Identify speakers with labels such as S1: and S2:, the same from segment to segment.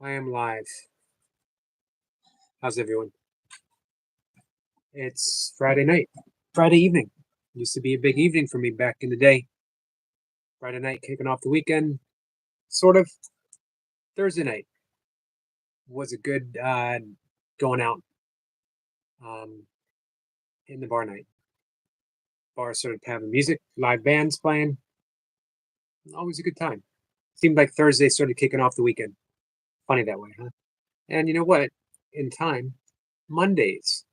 S1: I am live. How's everyone? It's Friday night, Friday evening. Used to be a big evening for me back in the day. Friday night kicking off the weekend, sort of. Thursday night was a good going out um, in the bar night. Bars started having music, live bands playing. Always a good time. Seemed like Thursday started kicking off the weekend. Funny that way, huh? And you know what? In time, Mondays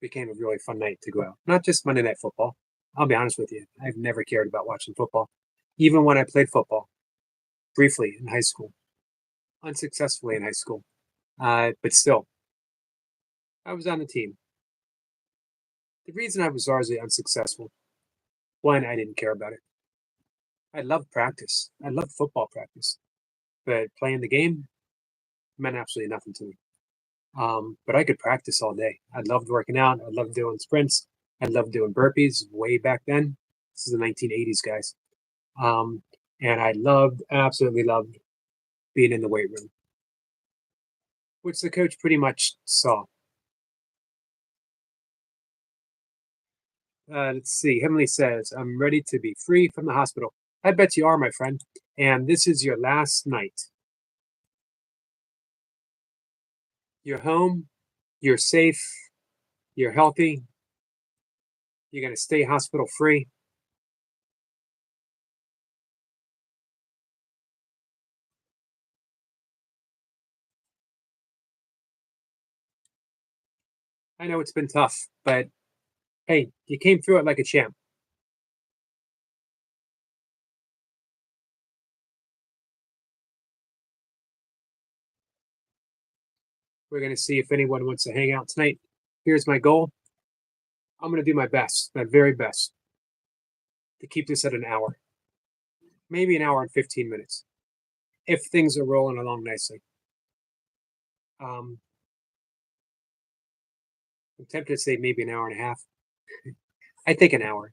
S1: became a really fun night to go out. Not just Monday Night Football. I'll be honest with you. I've never cared about watching football, even when I played football briefly in high school, unsuccessfully in high school. But still, I was on the team. The reason I was largely unsuccessful, one, I didn't care about it. I loved practice. I loved football practice, but playing the game meant absolutely nothing to me. But I could practice all day. I loved working out. I loved doing sprints. I loved doing burpees way back then. This is the 1980s, guys. Um, and I absolutely loved being in the weight room, which the coach pretty much saw. Let's see. Heavenly says, I'm ready to be free from the hospital. I bet you are, my friend. And this is your last night. You're home. You're safe. You're healthy. You're going to stay hospital free. I know it's been tough, but hey, you came through it like a champ. We're going to see if anyone wants to hang out tonight. Here's my goal. I'm going to do my best, my very best, to keep this at an hour, maybe an hour and 15 minutes, if things are rolling along nicely. Um, I'm tempted to say maybe an hour and a half. I think an hour.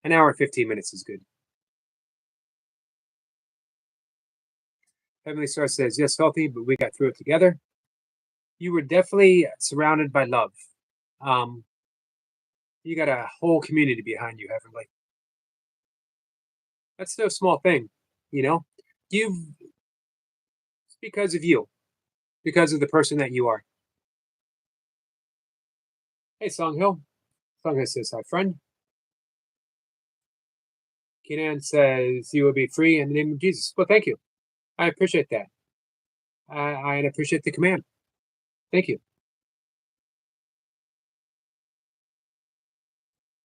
S1: An hour and 15 minutes is good. Heavenly Star says, yes, healthy, but we got through it together. You were definitely surrounded by love. Um, you got a whole community behind you, Heavenly. That's no small thing, you know? You've, it's because of you, because of the person that you are. Hey, Songhill. Songhill says, hi, friend. Kenan says, you will be free in the name of Jesus. Well, thank you. I appreciate that. I appreciate the command. Thank you.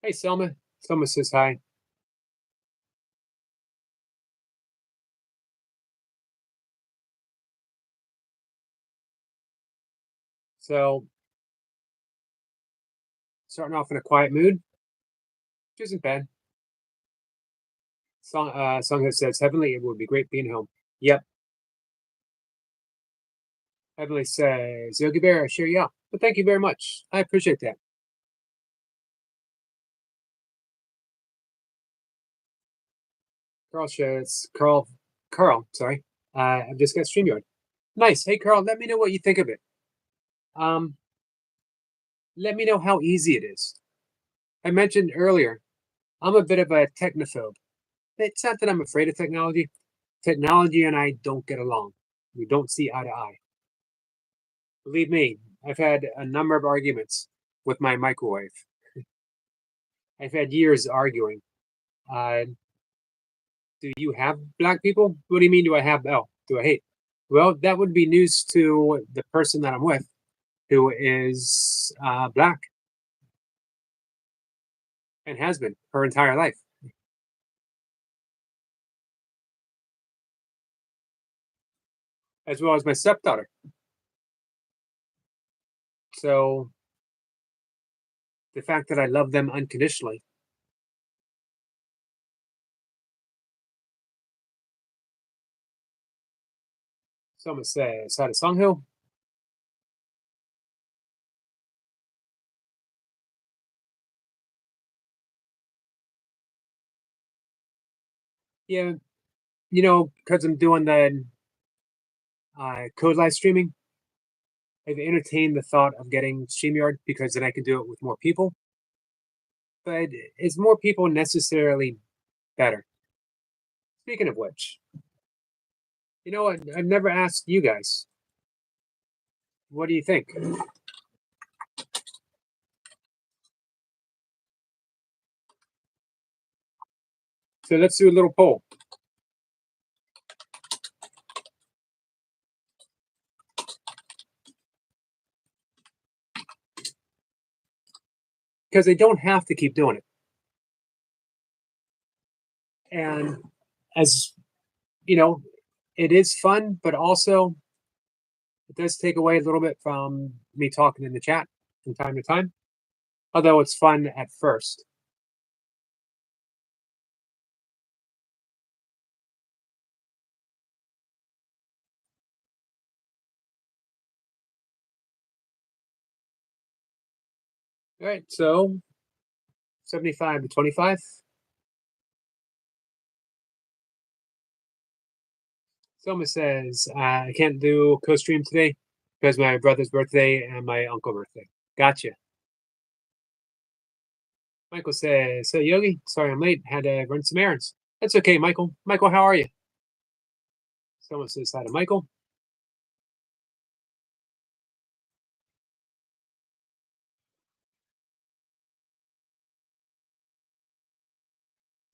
S1: Hey, Selma. Selma says hi. So, starting off in a quiet mood, which isn't bad. Songha says, Heavenly, it would be great being home. Yep. Heavenly says, Yogi Bear, I share you out. But thank you very much. I appreciate that. Carl, sorry. I've just got StreamYard. Nice. Hey, Carl, let me know what you think of it. Um, let me know how easy it is. I mentioned earlier, I'm a bit of a technophobe. It's not that I'm afraid of technology. Technology and I don't get along. We don't see eye to eye. Believe me, I've had a number of arguments with my microwave. I've had years arguing. Uh, do you have black people? What do you mean? Do I have? Oh, do I hate? Well, that would be news to the person that I'm with, who is black and has been her entire life, as well as my stepdaughter. So the fact that I love them unconditionally. Someone says, "Hi to Songhill." Yeah, because I'm doing the code live streaming. I've entertained the thought of getting StreamYard because then I can do it with more people. But is more people necessarily better? Speaking of which, you know what? I've never asked you guys. What do you think? So let's do a little poll. Because they don't have to keep doing it. And as you know, it is fun, but also it does take away a little bit from me talking in the chat from time to time. Although it's fun at first. All right, so 75 to 25. Soma says, I can't do co-stream today because my brother's birthday and my uncle's birthday. Gotcha. Michael says, so Yogi, sorry I'm late. Had to run some errands. That's okay, Michael. Michael, how are you? Someone says hi to Michael.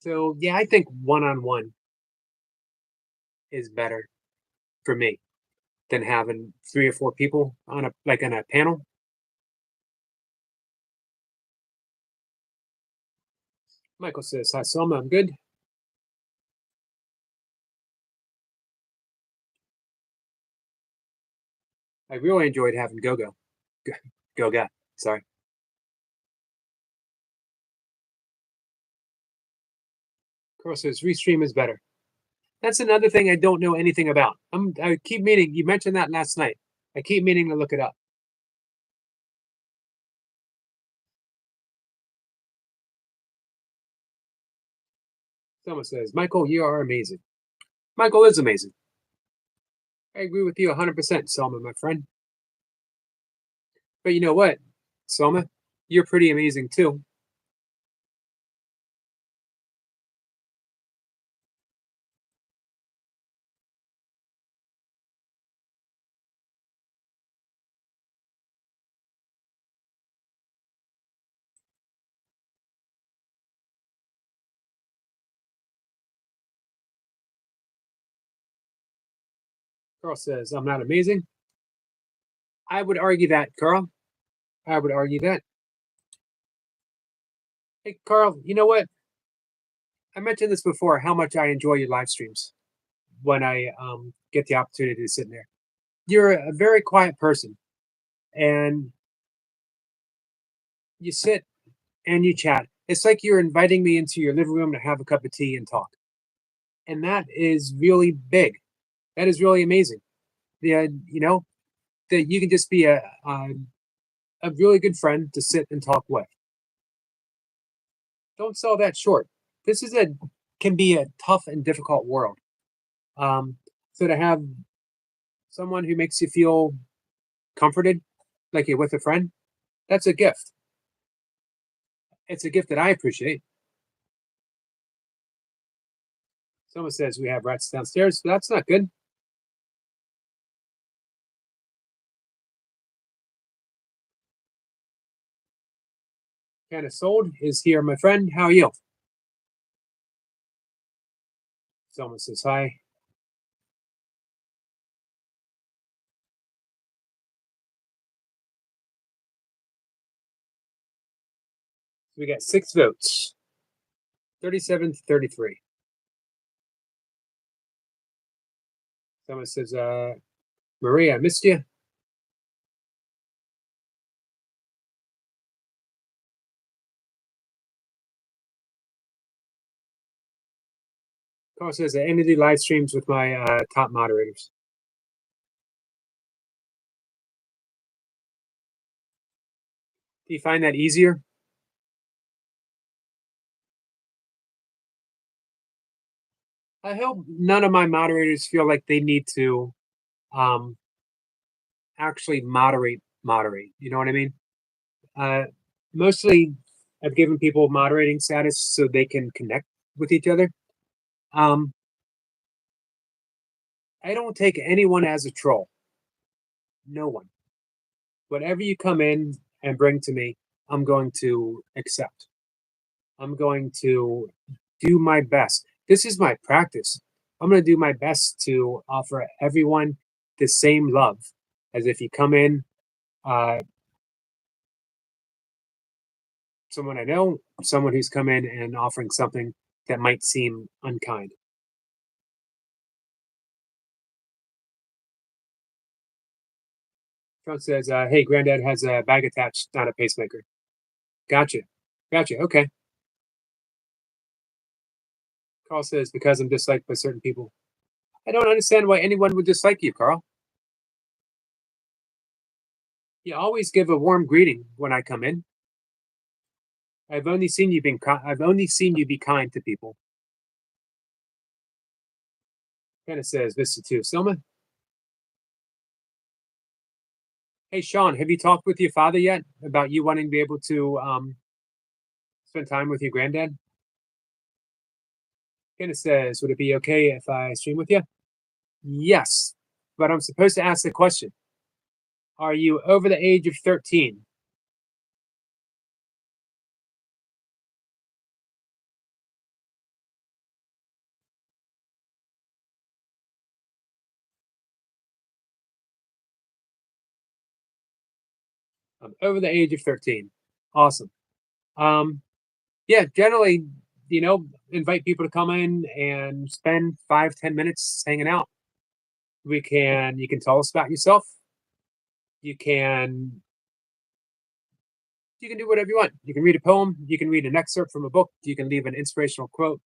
S1: So yeah, I think one-on-one is better for me than having 3 or 4 people on a panel. Michael says, hi Selma, I'm good. I really enjoyed having Gogo. Goga, sorry. Carl says, restream is better. That's another thing I don't know anything about. I keep meaning, you mentioned that last night. I keep meaning to look it up. Someone says, Michael, you are amazing. Michael is amazing. I agree with you 100%, Selma, my friend. But you know what, Selma? You're pretty amazing too. Carl says, I'm not amazing. I would argue that, Carl. I would argue that. Hey, Carl, you know what? I mentioned this before how much I enjoy your live streams when I get the opportunity to sit in there. You're a very quiet person and you sit and you chat. It's like you're inviting me into your living room to have a cup of tea and talk. And that is really big. That is really amazing. You know, that you can just be a really good friend to sit and talk with. Don't sell that short. This is a can be a tough and difficult world. So to have someone who makes you feel comforted, like you're with a friend, that's a gift. It's a gift that I appreciate. Someone says we have rats downstairs, but that's not good. Kind of sold is here, my friend. How are you? Someone says hi. So we got 6 votes, 37 to 33. Someone says, Maria, I missed you. Carl says, I only do live streams with my top moderators. Do you find that easier? I hope none of my moderators feel like they need to actually moderate. You know what I mean? Mostly, I've given people moderating status so they can connect with each other. I don't take anyone as a troll. No one. Whatever you come in and bring to me, I'm going to accept. I'm going to do my best. This is my practice. I'm going to do my best to offer everyone the same love as if you come in, someone I know, someone who's come in and offering something that might seem unkind. Trump says, hey, Granddad has a bag attached, not a pacemaker. Gotcha. Okay. Carl says, because I'm disliked by certain people. I don't understand why anyone would dislike you, Carl. You always give a warm greeting when I come in. I've only seen you be kind to people. Kind of says Vista 2. Selma? Hey, Sean, have you talked with your father yet about you wanting to be able to spend time with your granddad? Kind of says, would it be okay if I stream with you? Yes, but I'm supposed to ask the question. Are you over the age of 13? I'm over the age of 13. Awesome. Yeah, generally, invite people to come in and spend 5-10 minutes hanging out. You can tell us about yourself. You can do whatever you want. You can read a poem. You can read an excerpt from a book. You can leave an inspirational quote.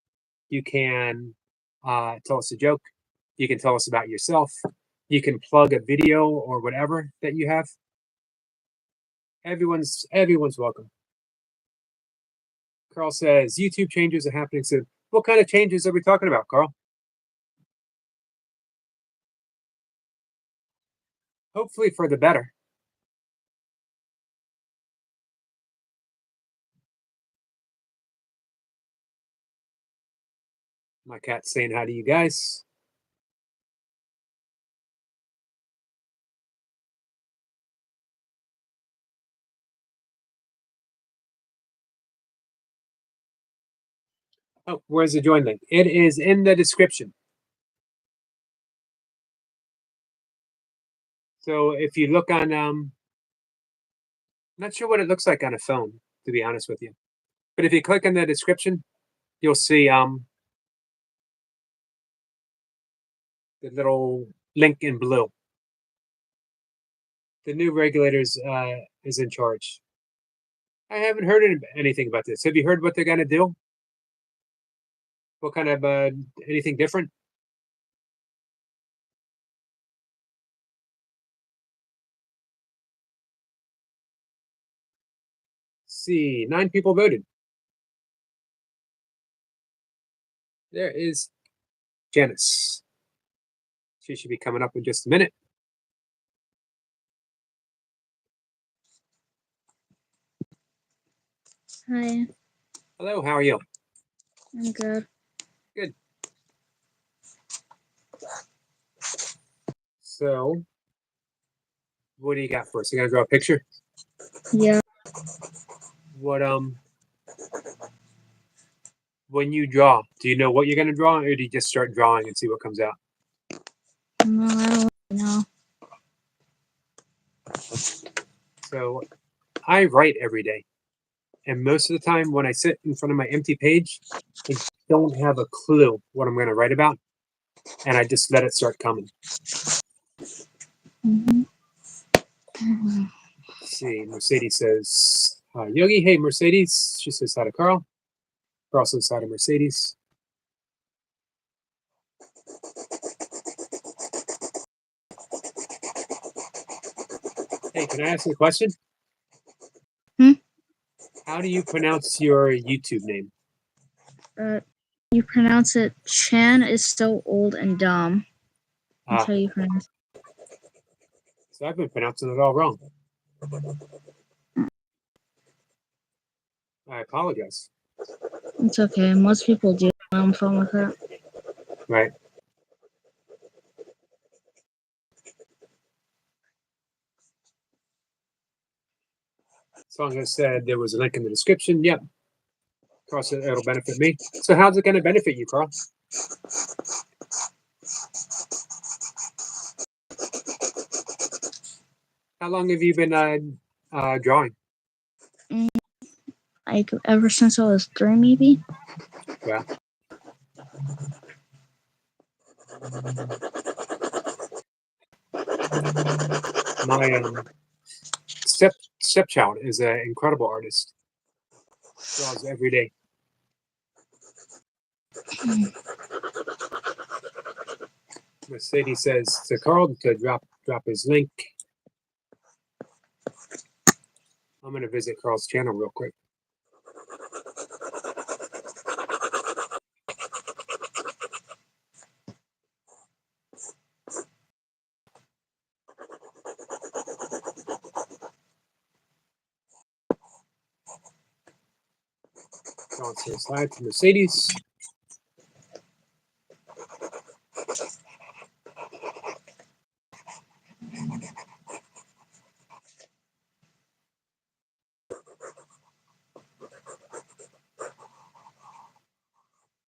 S1: You can tell us a joke. You can tell us about yourself. You can plug a video or whatever that you have. Everyone's welcome. Carl says YouTube changes are happening soon. What kind of changes are we talking about, Carl? Hopefully for the better. My cat's saying hi to you guys. Oh, where's the join link? It is in the description. So if you look on, I'm not sure what it looks like on a phone, to be honest with you. But if you click on the description, you'll see the little link in blue. The new regulators is in charge. I haven't heard anything about this. Have you heard what they're going to do? What kind of anything different? Let's see, 9 people voted. There is Janice. She should be coming up in just a minute.
S2: Hi.
S1: Hello, how are you?
S2: I'm good.
S1: Good. So, what do you got for us? You gonna draw a picture?
S2: Yeah.
S1: What when you draw, do you know what you're gonna draw, or do you just start drawing and see what comes out?
S2: No, I don't know.
S1: So, I write every day, and most of the time when I sit in front of my empty page, I don't have a clue what I'm gonna write about, and I just let it start coming.
S2: Mm-hmm.
S1: Let's see, Mercedes says, Yogi, hey, Mercedes. She says hi to Carl. Carl says hi to Mercedes. Hey, can I ask you a question? How do you pronounce your YouTube name?
S2: You pronounce it Chan is so old and dumb. That's how you pronounce it.
S1: So I've been pronouncing it all wrong. I apologize.
S2: It's okay. Most people do on phone with it.
S1: Right. Song has said there was a link in the description. Yep. Carl said it'll benefit me. So how's it going to benefit you, Carl? How long have you been drawing?
S2: Like ever since I was 3, maybe.
S1: Yeah. My stepchild is an incredible artist. Draws every day. Mercedes says to Carl to drop his link. I'm going to visit Carl's channel real quick. Carl says hi to Mercedes.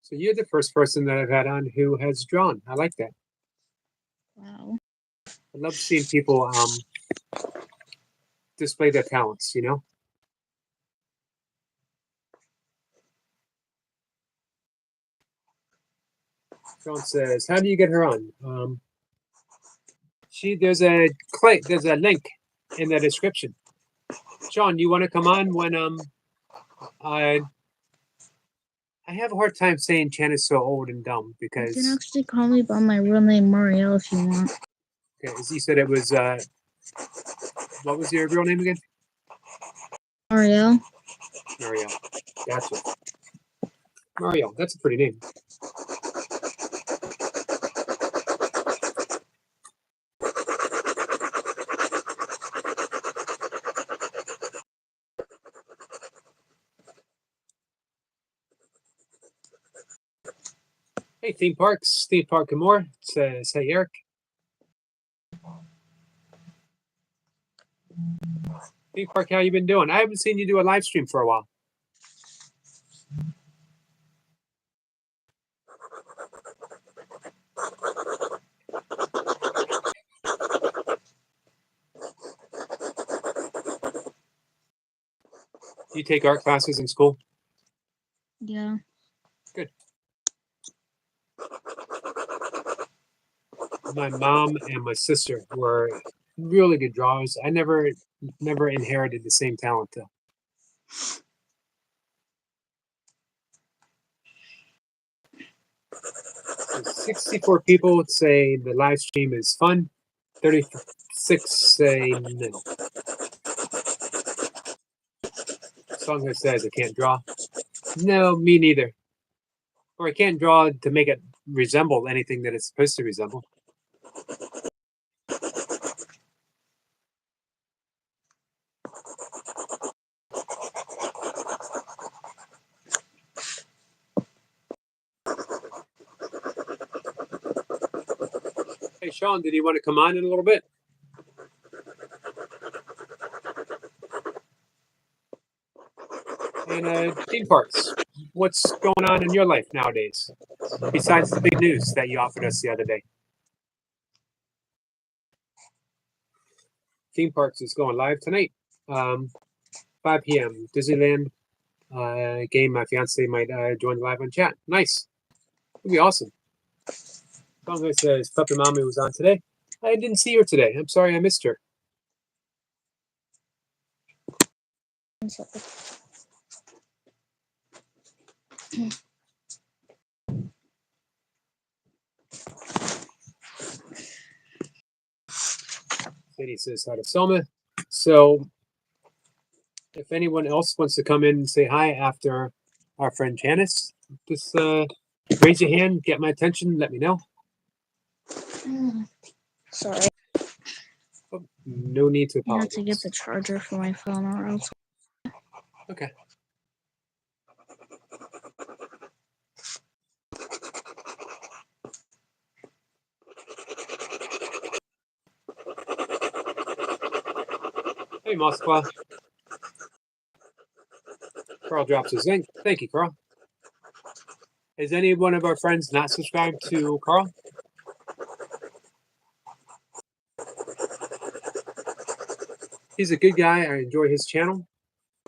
S1: So you're the first person that I've had on who has drawn. I like that.
S2: Wow.
S1: I love seeing people display their talents, you know? Sean says, how do you get her on? There's a link in the description. Sean, you want to come on when I have a hard time saying Chan is so old and dumb
S2: You can
S1: because
S2: actually call me by my real name, Marielle, if you want.
S1: okay, as you said it was what was your real name again?
S2: Marielle.
S1: Mario. Gotcha. Mario, that's a pretty name. Hey, Theme Park and more says, hey, Eric. Theme Park, how you been doing? I haven't seen you do a live stream for a while. Do you take art classes in school?
S2: Yeah.
S1: Good. My mom and my sister were really good drawers. I never inherited the same talent though. 64 people say the live stream is fun. 36 say no. Songha says I can't draw. No, me neither. Or I can't draw to make it resemble anything that it's supposed to resemble. Hey, Sean, did you want to come on in a little bit? And theme parks. What's going on in your life nowadays? Besides the big news that you offered us the other day. Theme parks is going live tonight. 5 p.m. Disneyland game. My fiance might join live on chat. Nice. It'd be awesome. Songha says Puppy Mommy was on today. I didn't see her today. I'm sorry I missed her. Sadie says hi to Selma. So if anyone else wants to come in and say hi after our friend Janice, just raise your hand, get my attention, let me know.
S2: Sorry.
S1: Oh, no need to
S2: I had to get
S1: apologize.
S2: the charger for my phone or else.
S1: Okay. Hey, Moskva. Carl drops his link. Thank you, Carl. Is any one of our friends not subscribed to Carl? He's a good guy. I enjoy his channel.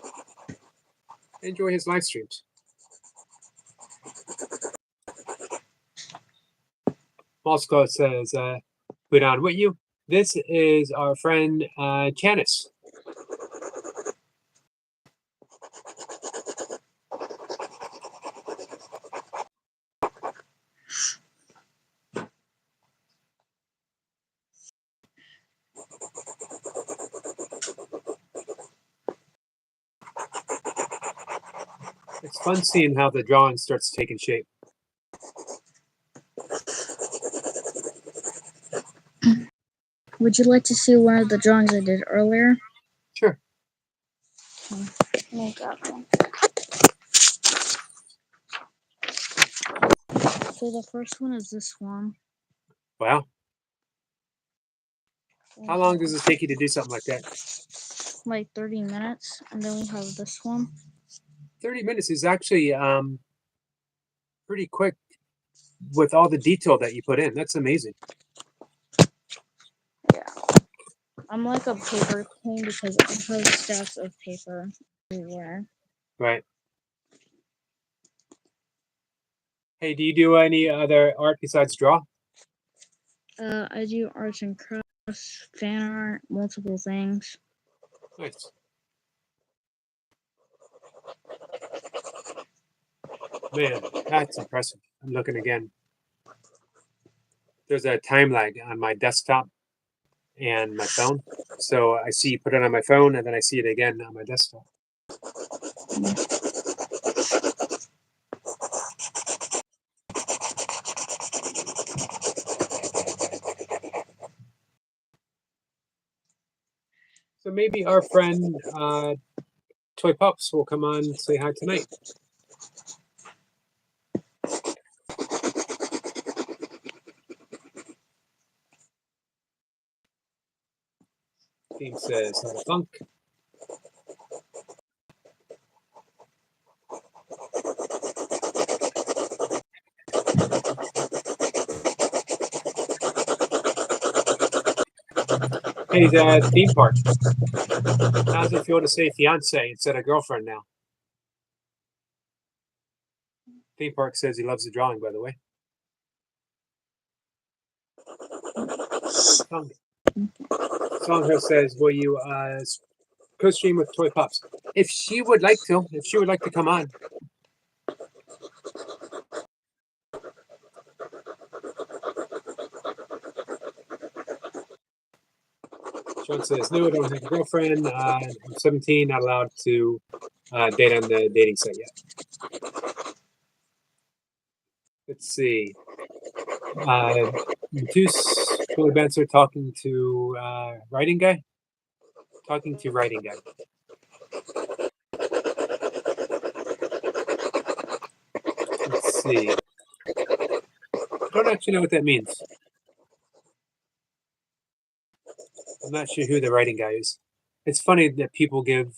S1: I enjoy his live streams. Moskva says, put on with you. This is our friend Janice. It's fun seeing how the drawing starts taking shape.
S2: Would you like to see one of the drawings I did earlier?
S1: Sure.
S2: I got one. So the first one is this one.
S1: Wow. How long does it take you to do something like that?
S2: Like 30 minutes. And then we have this one.
S1: 30 minutes is actually pretty quick with all the detail that you put in. That's amazing.
S2: Yeah. I'm like a paper king because I have stacks of paper everywhere.
S1: Right. Hey, do you do any other art besides draw?
S2: I do arts and crafts, fan art, multiple things.
S1: Nice. Man, that's impressive. I'm looking again. There's a time lag on my desktop and my phone. So I see you put it on my phone and then I see it again on my desktop. So maybe our friend Toy Pups will come on and say hi tonight. Team says not a funk. Hey, theme park. How's it feel to say fiance instead of girlfriend now? Theme park says he loves the drawing, by the way. Songho says, will you co-stream with Toy Pups? If she would like to come on. Sean says, no, I don't have a girlfriend. I'm 17, not allowed to date on the dating site yet. Let's see. Matus, Billy Benser talking to writing guy? Talking to writing guy. Let's see. I don't actually know what that means. I'm not sure who the writing guy is. It's funny that people give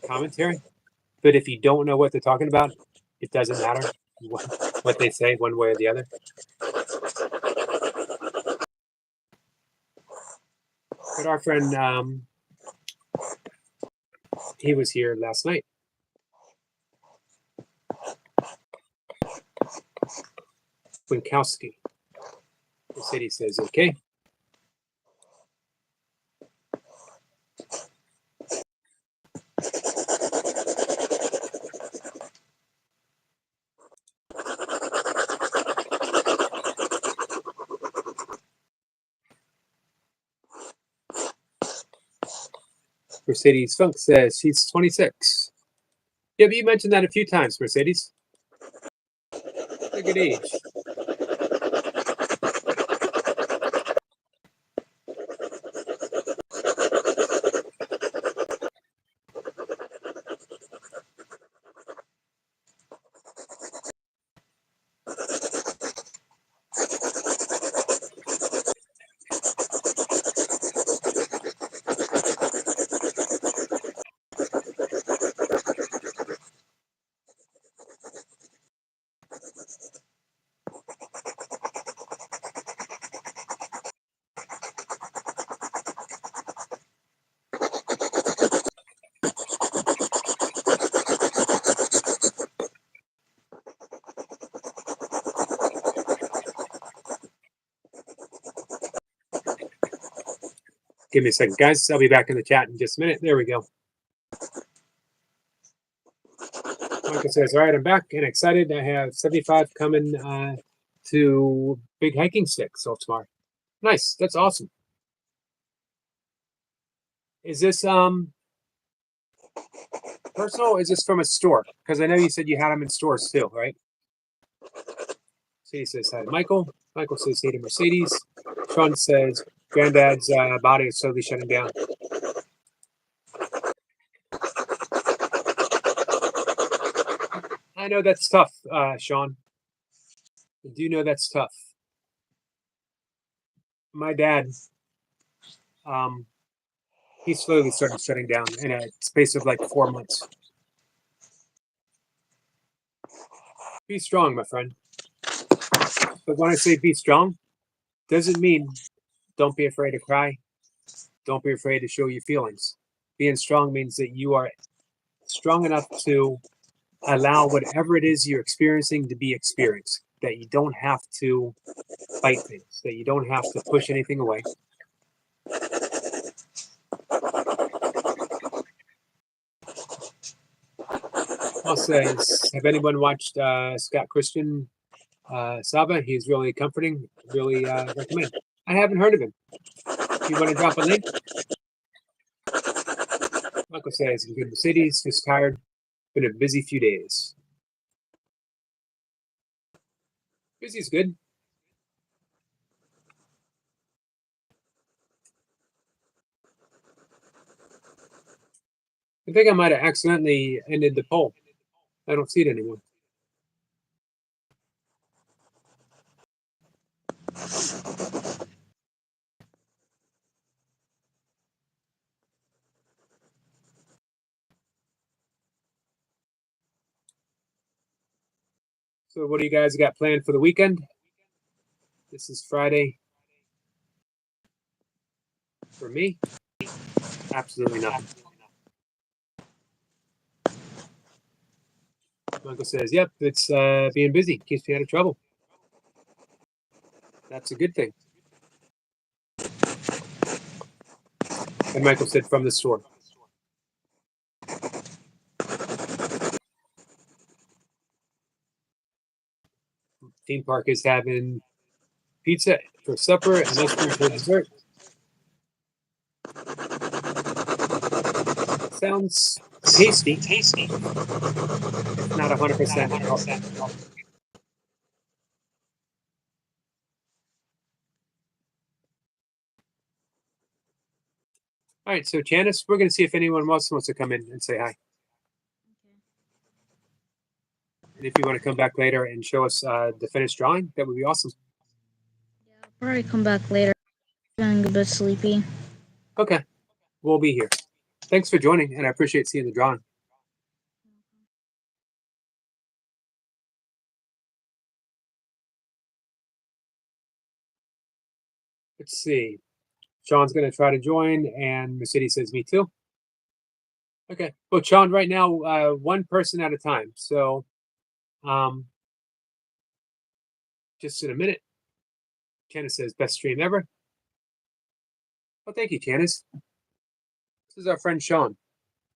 S1: commentary, but if you don't know what they're talking about, it doesn't matter what they say one way or the other. But our friend, he was here last night. Winkowski. The city says, okay. Mercedes Funk says she's 26. Yeah, but you mentioned that a few times, Mercedes. A good age. Give me a second, guys. I'll be back in the chat in just a minute. There we go. Michael says, all right, I'm back and excited. I have 75 coming to Big Hiking Stick so tomorrow. Nice. That's awesome. Is this personal? Or is this from a store? Because I know you said you had them in stores too, right? So he says hi to Michael. Michael says hey to Mercedes. Sean says granddad's body is slowly shutting down. I know that's tough, Sean. I do know that's tough. My dad, he slowly started shutting down in a space of like 4 months. Be strong, my friend. But when I say be strong, doesn't mean don't be afraid to cry. Don't be afraid to show your feelings. Being strong means that you are strong enough to allow whatever it is you're experiencing to be experienced. That you don't have to fight things. That you don't have to push anything away. Paul says, have anyone watched Scott Christian Saba? He's really comforting. Really recommend. I haven't heard of him. You want to drop a link? Michael says, in good cities, just tired. Been a busy few days. Busy's good. I think I might have accidentally ended the poll. I don't see it anymore. So what do you guys got planned for the weekend? This is Friday. For me, absolutely nothing. Michael says, yep, it's being busy. Keeps me out of trouble. That's a good thing. And Michael said from the store. Theme park is having pizza for supper and ice cream for dessert. Sounds tasty. Not 100%. All right, so Janice, we're going to see if anyone else wants to come in and say hi. And if you want to come back later and show us the finished drawing, that would be awesome.
S2: Yeah, I'll probably come back later. I'm a bit sleepy.
S1: Okay, we'll be here. Thanks for joining, and I appreciate seeing the drawing. Let's see. Sean's going to try to join, and Mercedes says, me too. Okay. Well, Sean, right now, one person at a time. So just in a minute. Janice says, best stream ever. Well, thank you, Janice. This is our friend Sean.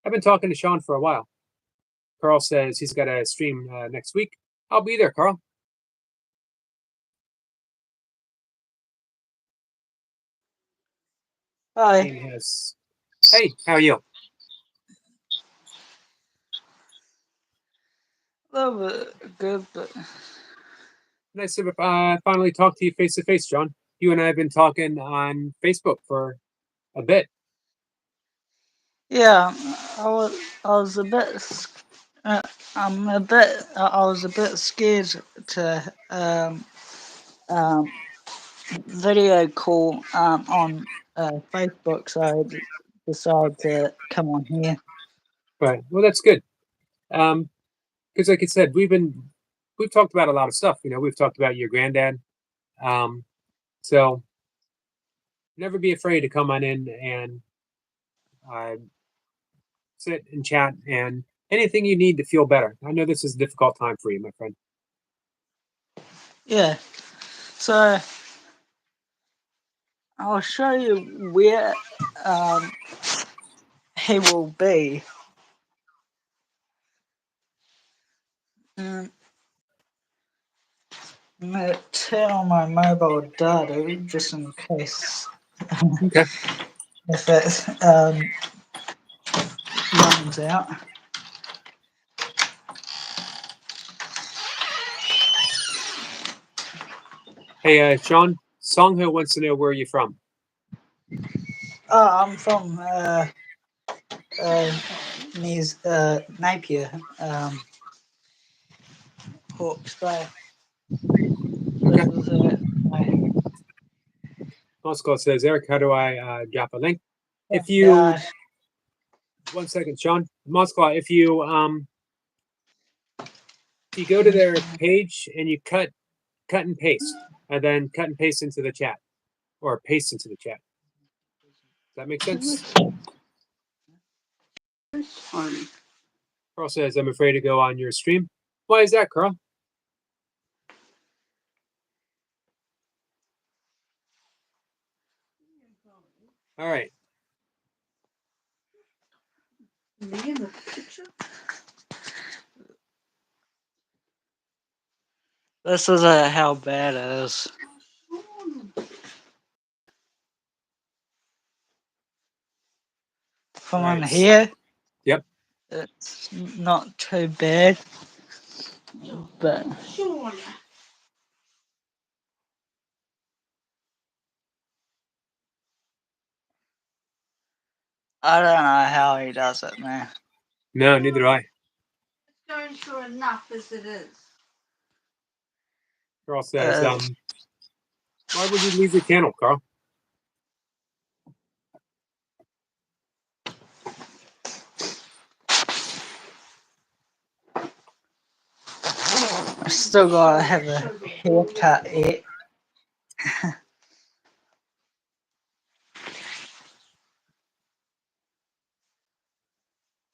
S1: I've been talking to Sean for a while. Carl says he's got a stream next week. I'll be there, Carl.
S3: Hi.
S1: Hey, how are you?
S3: A little bit good, but
S1: Nice to finally talk to you face to face, John. You and I have been talking on Facebook for a bit.
S3: yeah, I was a bit scared to video call on Facebook, so I decided to come on here.
S1: Right. Well, that's good. Because like I said, we've talked about a lot of stuff. You know, we've talked about your granddad. So never be afraid to come on in and sit and chat and anything you need to feel better. I know this is a difficult time for you, my friend.
S3: Yeah. So I'll show you where he will be. I'm gonna turn on my mobile data just in case
S1: Okay.
S3: if it runs out.
S1: Hey, Sean, Songho wants to know where you're from.
S3: Oh, I'm from Napier, Hawke's Bay.
S1: Okay.
S3: This is
S1: Moscow says, Eric, how do I drop a link? If you, 1 second, Sean. Moscow, if you go to their page and you cut and paste, and then cut and paste into the chat, or paste into the chat. Does that make sense? Carl says, I'm afraid to go on your stream. Why is that, Carl? All right.
S4: Me in the picture?
S3: This is how bad it is. From on
S1: Right.
S3: here,
S1: Yep.
S3: it's not too bad, but
S4: Sean.
S3: I don't know how he does it, man.
S1: No, neither do I.
S4: It's going through enough as it is.
S1: Carl says,
S3: Uh,
S1: why would you leave the channel, Carl?
S3: I still gotta have a haircut yet.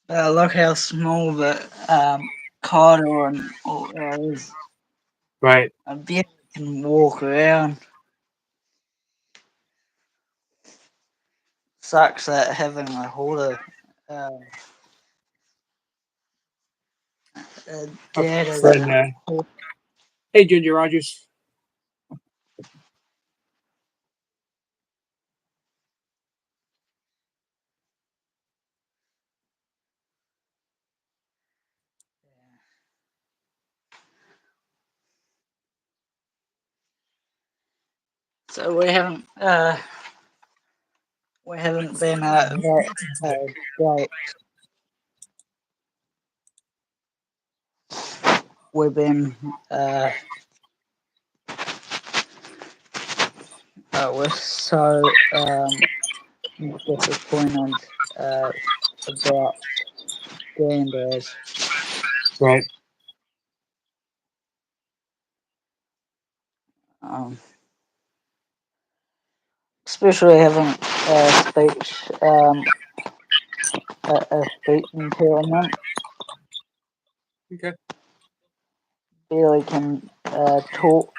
S3: Look how small the corridor and all is.
S1: Right.
S3: I barely can walk around. Sucks that having a hoarder. Dad is
S1: Friend, hey, Ginger Rogers.
S3: so we haven't been that great. We've been we're so disappointed about Granddad.
S1: Right.
S3: Especially having a speech a speech impairment.
S1: Okay.
S3: Barely can talk.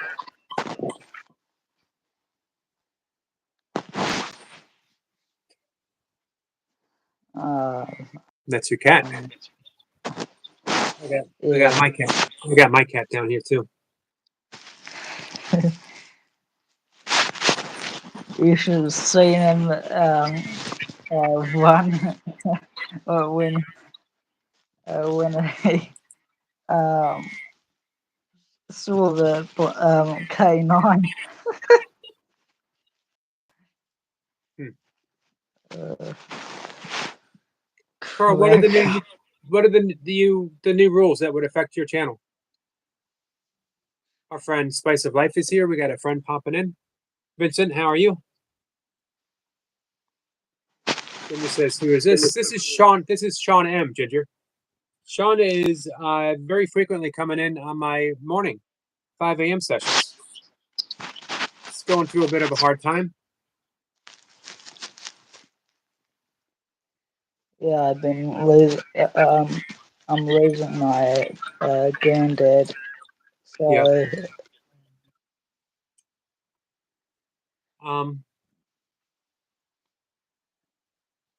S1: That's your cat. I got my cat. I got my cat down here too.
S3: You should have seen him run when he saw the K9.
S1: Hmm.
S3: Uh,
S1: Carl, what are the new the new rules that would affect your channel? Our friend Spice of Life is here. We got a friend popping in. Vincent, how are you? Ginger says, who is this? This is Sean. This is Sean M. Ginger. Sean is very frequently coming in on my morning 5 a.m. sessions. It's going through a bit of a hard time.
S3: Yeah, I've been losing. I'm losing my granddad. So
S1: Um,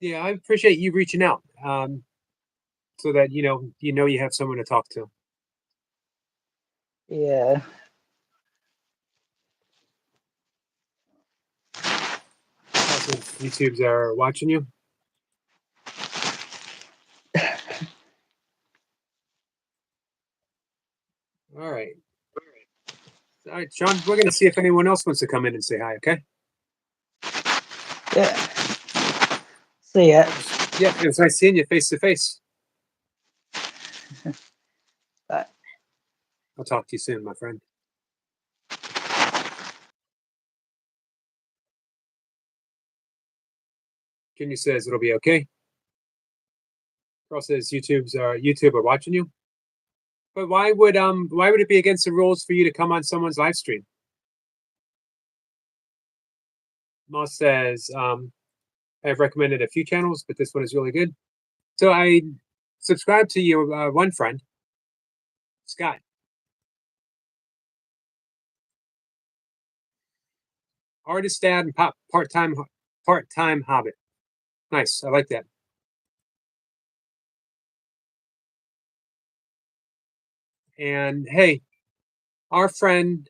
S1: Yeah, I appreciate you reaching out. So that you have someone to talk to.
S3: Yeah.
S1: Also, YouTubes are watching you. All right. All right, Sean, we're going to see if anyone else wants to come in and say hi, okay?
S3: Yeah. See ya.
S1: Yeah, it was nice seeing you face to face.
S3: Bye.
S1: I'll talk to you soon, my friend. Junior says it'll be okay. Carl says YouTube are watching you. But why would it be against the rules for you to come on someone's live stream? Moss says, I've recommended a few channels, but this one is really good. So I subscribe to your one friend, Scott. Artist dad and part-time hobbit. Nice, I like that. And hey, our friend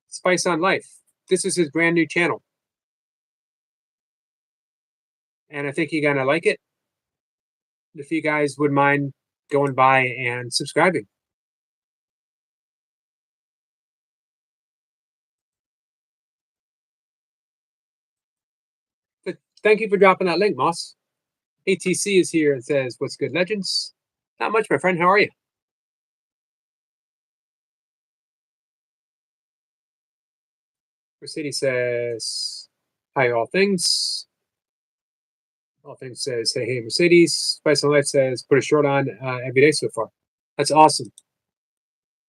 S1: Spice on Life. This is his brand new channel. And I think you're gonna like it. If you guys would mind going by and subscribing. But thank you for dropping that link, Moss. ATC is here and says, "What's good, legends?" Not much, my friend. How are you? Mercedes says, "Hi, all things." All things says, "Hey, Mercedes." Spice on Life says, "Put a short on every day so far." That's awesome.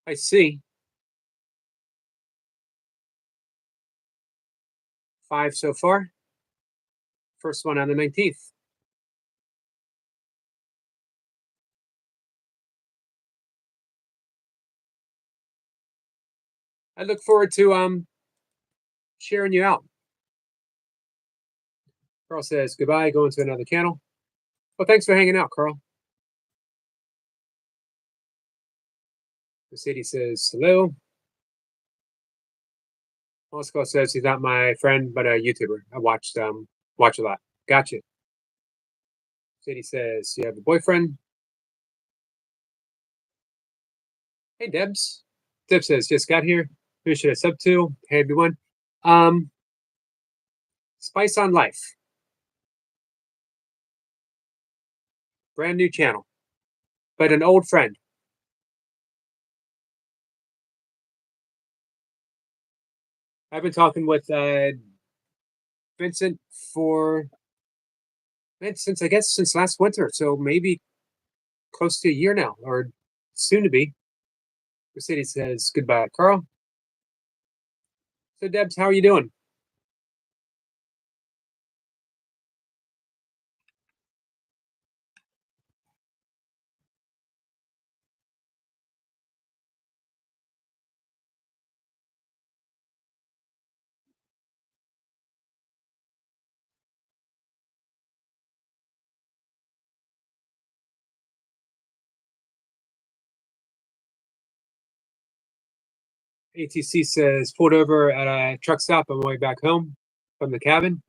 S1: I see. 5 so far. First one on the 19th. I look forward to sharing you out. Carl says goodbye, going to another channel. Well, thanks for hanging out, Carl. Mercedes says hello. Moscow says he's not my friend, but a YouTuber. I watch a lot. Gotcha. Mercedes says you have a boyfriend. Hey, Debs. Deb says just got here. Who should I sub to? Hey, everyone. Spice on Life. Brand new channel, but an old friend. I've been talking with Vincent since I guess since last winter, so maybe close to a year now, or soon to be. Mercedes says goodbye, Carl. So, Debs, how are you doing? ATC says pulled over at a truck stop on my way back home from the cabin.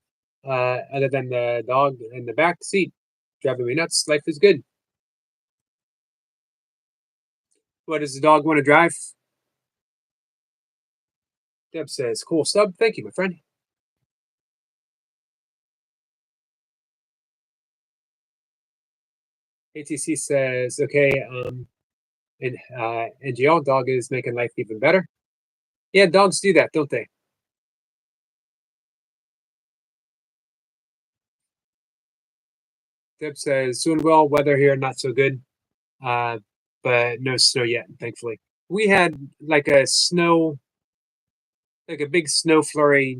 S1: Other than the dog in the back seat driving me nuts, life is good. What does the dog want to drive? Deb says, cool sub. Thank you, my friend. ATC says, okay, and NGL dog is making life even better. Yeah, dogs do that, don't they? Deb says, doing well, weather here not so good. But no snow yet, thankfully. We had like a big snow flurry.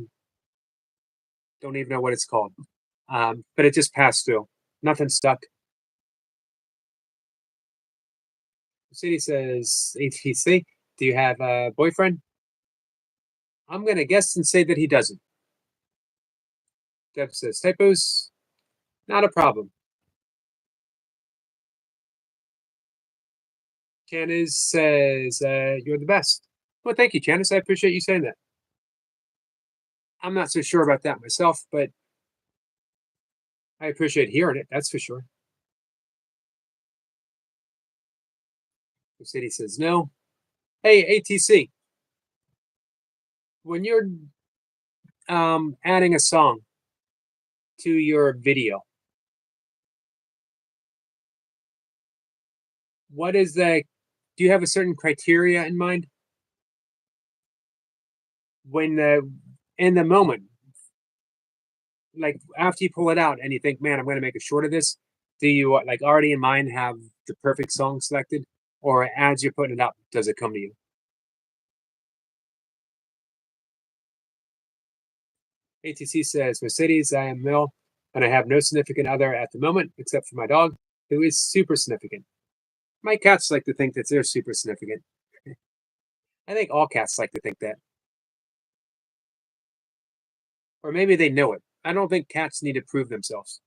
S1: Don't even know what it's called. But it just passed through. Nothing stuck. City says ATC, do you have a boyfriend? I'm gonna guess and say that he doesn't. Deb says typos. Not a problem. Janice says, you're the best. Well, thank you, Janice. I appreciate you saying that. I'm not so sure about that myself, but I appreciate hearing it. That's for sure. The city says no. Hey, ATC. When you're adding a song to your video, what is the? Do you have a certain criteria in mind? When in the moment, like after you pull it out and you think, man, I'm going to make a short of this. Do you like already in mind have the perfect song selected, or as you're putting it up, does it come to you? ATC says, Mercedes, I am Mill, and I have no significant other at the moment except for my dog, who is super significant. My cats like to think that they're super significant. I think all cats like to think that. Or maybe they know it. I don't think cats need to prove themselves.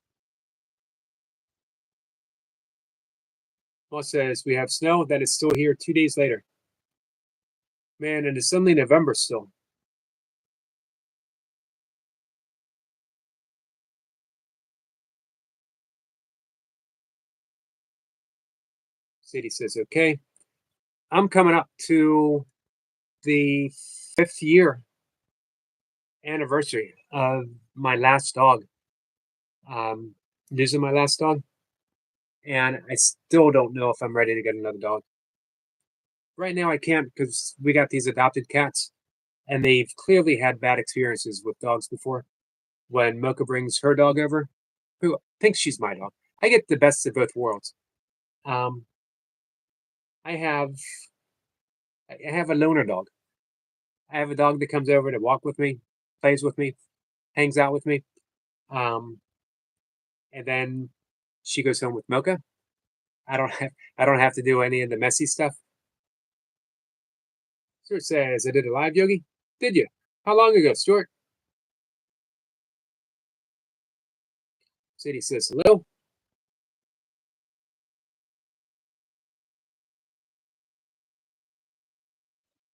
S1: Moss says, we have snow that is still here 2 days later. Man, and it's only November still. Sadie says, okay. I'm coming up to the 5th year anniversary of my last dog. Losing my last dog. And I still don't know if I'm ready to get another dog. Right now I can't because we got these adopted cats and they've clearly had bad experiences with dogs before. When Mocha brings her dog over, who thinks she's my dog, I get the best of both worlds. I have a loner dog. I have a dog that comes over to walk with me, plays with me, hangs out with me. And then she goes home with Mocha. I don't have to do any of the messy stuff. Stuart says, I did a live, Yogi. Did you? How long ago, Stuart? Sadie says hello.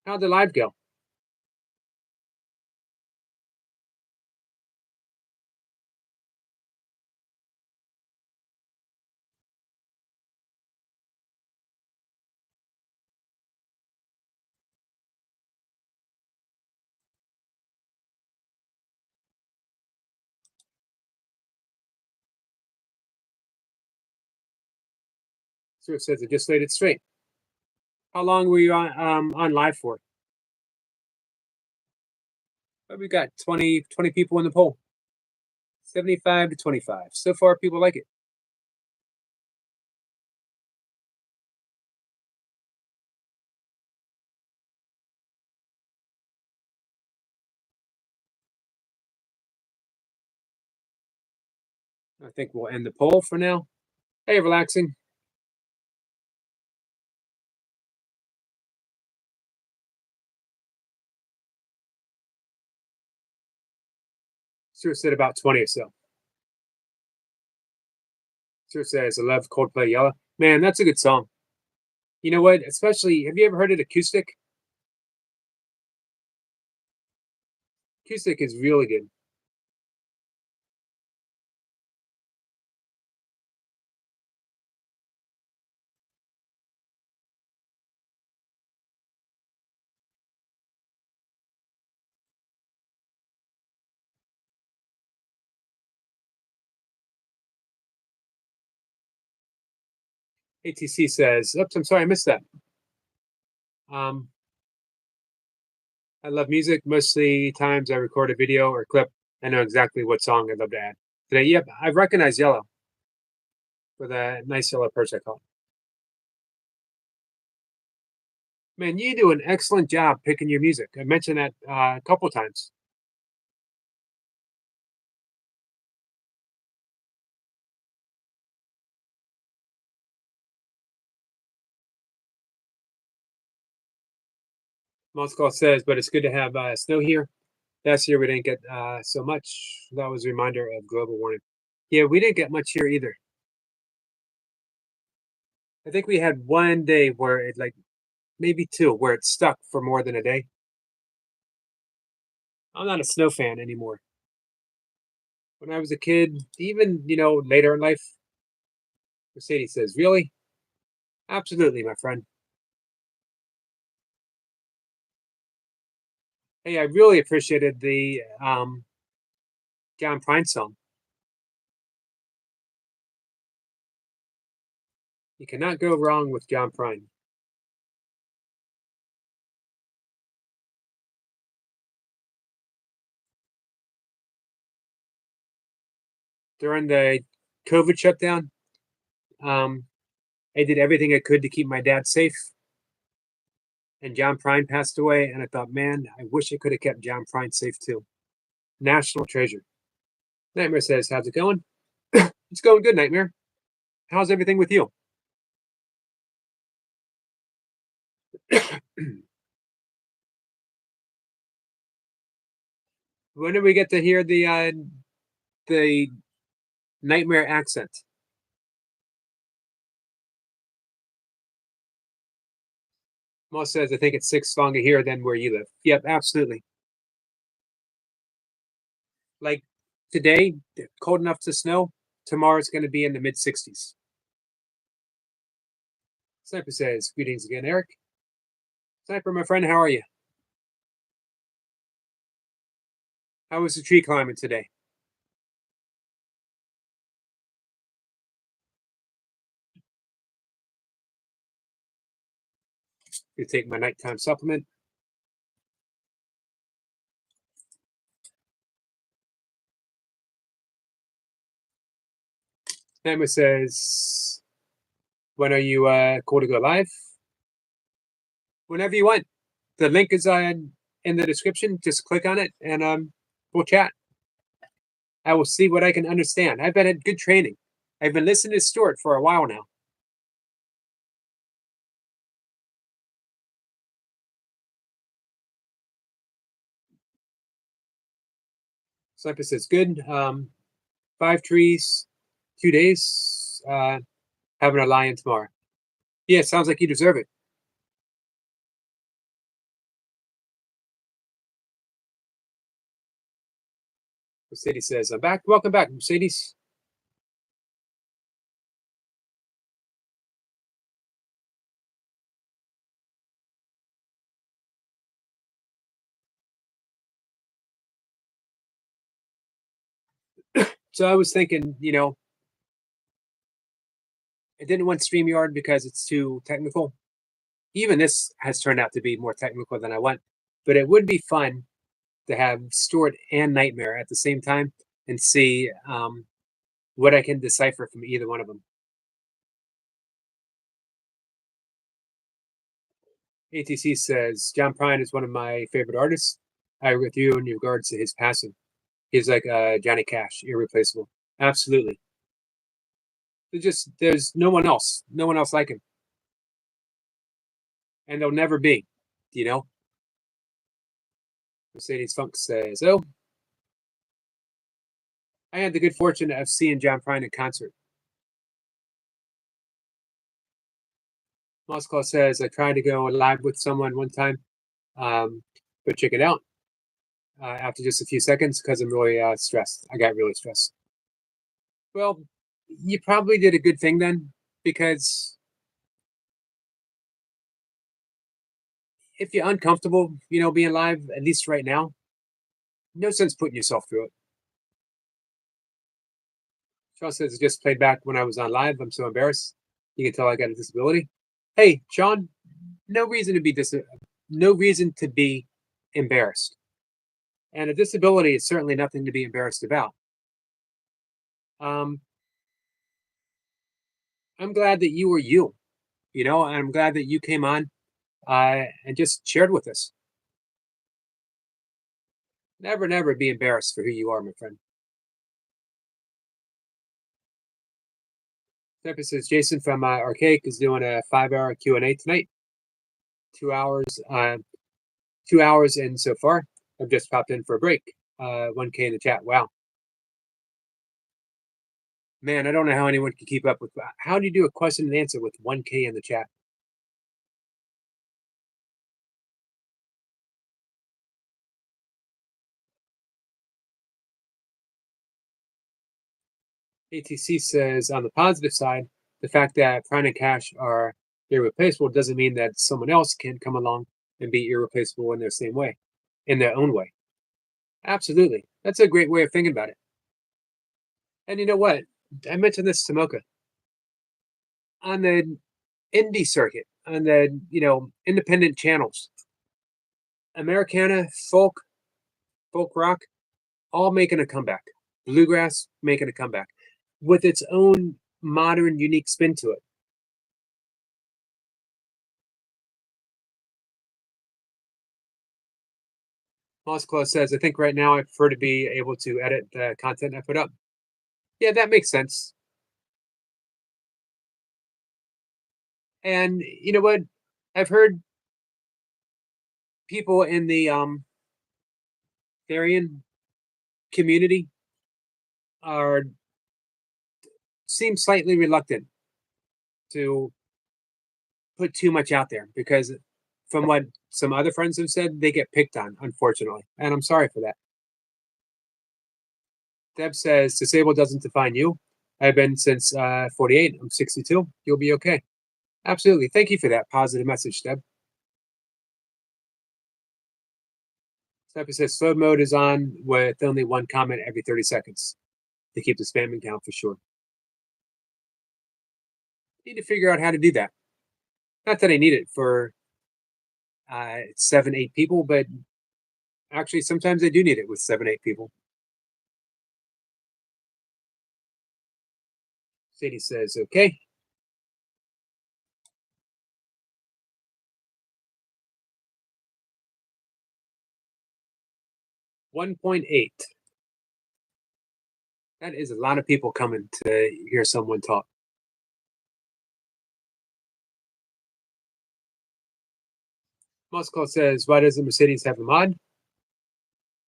S1: How'd the live go? Stuart says I just laid it straight. How long were you on live for? We got 20 people in the poll. 75 to 25. So far, people like it. I think we'll end the poll for now. Hey, relaxing. Stuart said about 20 or so. Stuart says, I love Coldplay Yellow. Man, that's a good song. You know what? Especially, have you ever heard it acoustic? Acoustic is really good. ATC says, oops, I'm sorry, I missed that. I love music. Mostly times I record a video or clip. I know exactly what song I'd love to add. Today, yep, I recognize Yellow with a nice yellow perch I call it. Man, you do an excellent job picking your music. I mentioned that a couple times. Moscow says, but it's good to have snow here. Last year we didn't get so much. That was a reminder of global warming. Yeah, we didn't get much here either. I think we had one day where it like maybe two where it stuck for more than a day. I'm not a snow fan anymore. When I was a kid, even later in life, Mercedes says, "Really? Absolutely, my friend." Hey, I really appreciated the John Prine song. You cannot go wrong with John Prine. During the COVID shutdown, um, I did everything I could to keep my dad safe. And John Prine passed away, and I thought, man, I wish I could have kept John Prine safe too. National treasure. Nightmare says, "How's it going?" It's going good, Nightmare. How's everything with you? When do we get to hear the Nightmare accent? Moss says, "I think it's 6 longer here than where you live." Yep, absolutely. Like today, cold enough to snow. Tomorrow it's going to be in the mid 60s. Sniper says, "Greetings again, Eric." Sniper, my friend, how are you? How was the tree climbing today? You take my nighttime supplement. Nightmare says, "When are you cool to go live?" Whenever you want. The link is in the description. Just click on it and we'll chat. I will see what I can understand. I've been at good training. I've been listening to Stuart for a while now. Sniper says, "Good. 5 trees, 2 days. Having a lion tomorrow." Yeah, sounds like you deserve it. Mercedes says, "I'm back." Welcome back, Mercedes. So I was thinking, I didn't want StreamYard because it's too technical. Even this has turned out to be more technical than I want, but it would be fun to have Stuart and Nightmare at the same time and see what I can decipher from either one of them. ATC says, "John Prine is one of my favorite artists. I agree with you in regards to his passing. He's like Johnny Cash, irreplaceable." Absolutely. There's no one else like him, and there'll never be. You know. Mercedes Funk says, "Oh, I had the good fortune of seeing John Prine in concert." Moscow says, "I tried to go live with someone one time, but check it out after just a few seconds because I'm really stressed. I got really stressed." Well, you probably did a good thing then, because if you're uncomfortable, being live, at least right now, no sense putting yourself through it. Sean says, "It just played back when I was on live. I'm so embarrassed. You can tell I got a disability." Hey, Sean, no reason to be no reason to be embarrassed. And a disability is certainly nothing to be embarrassed about. Um, I'm glad that you were you, and I'm glad that you came on and just shared with us. Never, never be embarrassed for who you are, my friend. Stephen says, "Jason from Archaic is doing a 5-hour Q&A tonight. 2 hours, 2 hours in so far. I've just popped in for a break. 1K in the chat. Wow. Man, I don't know how anyone can keep up with. How do you do a question and answer with 1K in the chat? ATC says on the positive side, the fact that Prime and Cash are irreplaceable doesn't mean that someone else can come along and be irreplaceable in their same way, in their own way. Absolutely. That's a great way of thinking about it. And you know what? I mentioned this to Mocha. On the indie circuit, on the independent channels, Americana, folk rock, all making a comeback. Bluegrass making a comeback with its own modern, unique spin to it. Moskva says, I think right now I prefer to be able to edit the content I put up. Yeah, that makes sense. And you know what? I've heard people in the Therian community seem slightly reluctant to put too much out there because from what some other friends have said, they get picked on, unfortunately. And I'm sorry for that. Deb says, disabled doesn't define you. I've been since 48. I'm 62. You'll be okay. Absolutely. Thank you for that positive message, Deb. Steffi says, slow mode is on with only one comment every 30 seconds to keep the spamming count for sure. Need to figure out how to do that. Not that I need it for 7, 8 people, but actually sometimes I do need it with 7, 8 people. Sadie says, okay. $1.8. That is a lot of people coming to hear someone talk. Moscow says, why doesn't Mercedes have a mod?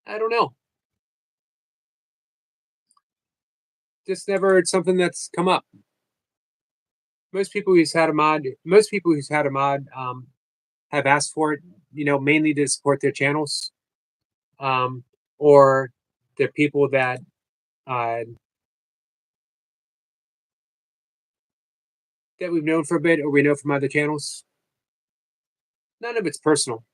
S1: I don't know. Just never something that's come up. Most people who's had a mod have asked for it, mainly to support their channels, or they're people that that we've known for a bit or we know from other channels. None of it's personal.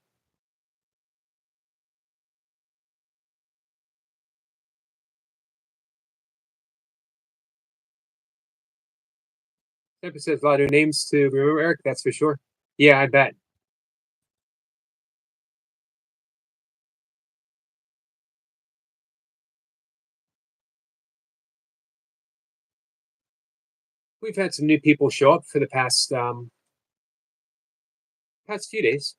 S1: Temper says a lot of names to remember, Eric, that's for sure. Yeah, I bet. We've had some new people show up for the past few days.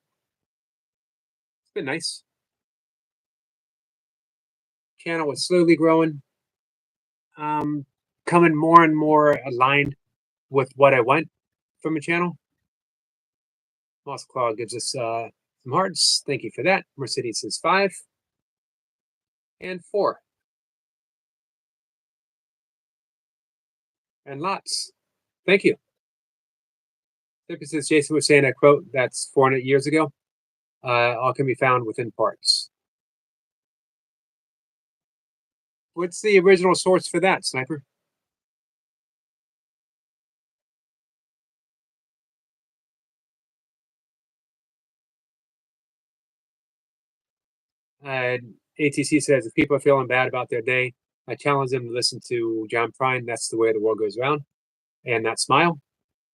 S1: It's been nice. Channel is slowly growing, coming more and more aligned with what I want from a channel. Moss Claw gives us some hearts. Thank you for that. Mercedes says 5 and 4. And lots. Thank you. Since Jason was saying a quote that's 400 years ago, all can be found within parts. What's the original source for that, Sniper? ATC says if people are feeling bad about their day, I challenge them to listen to John Prine. That's the way the world goes around. And that smile.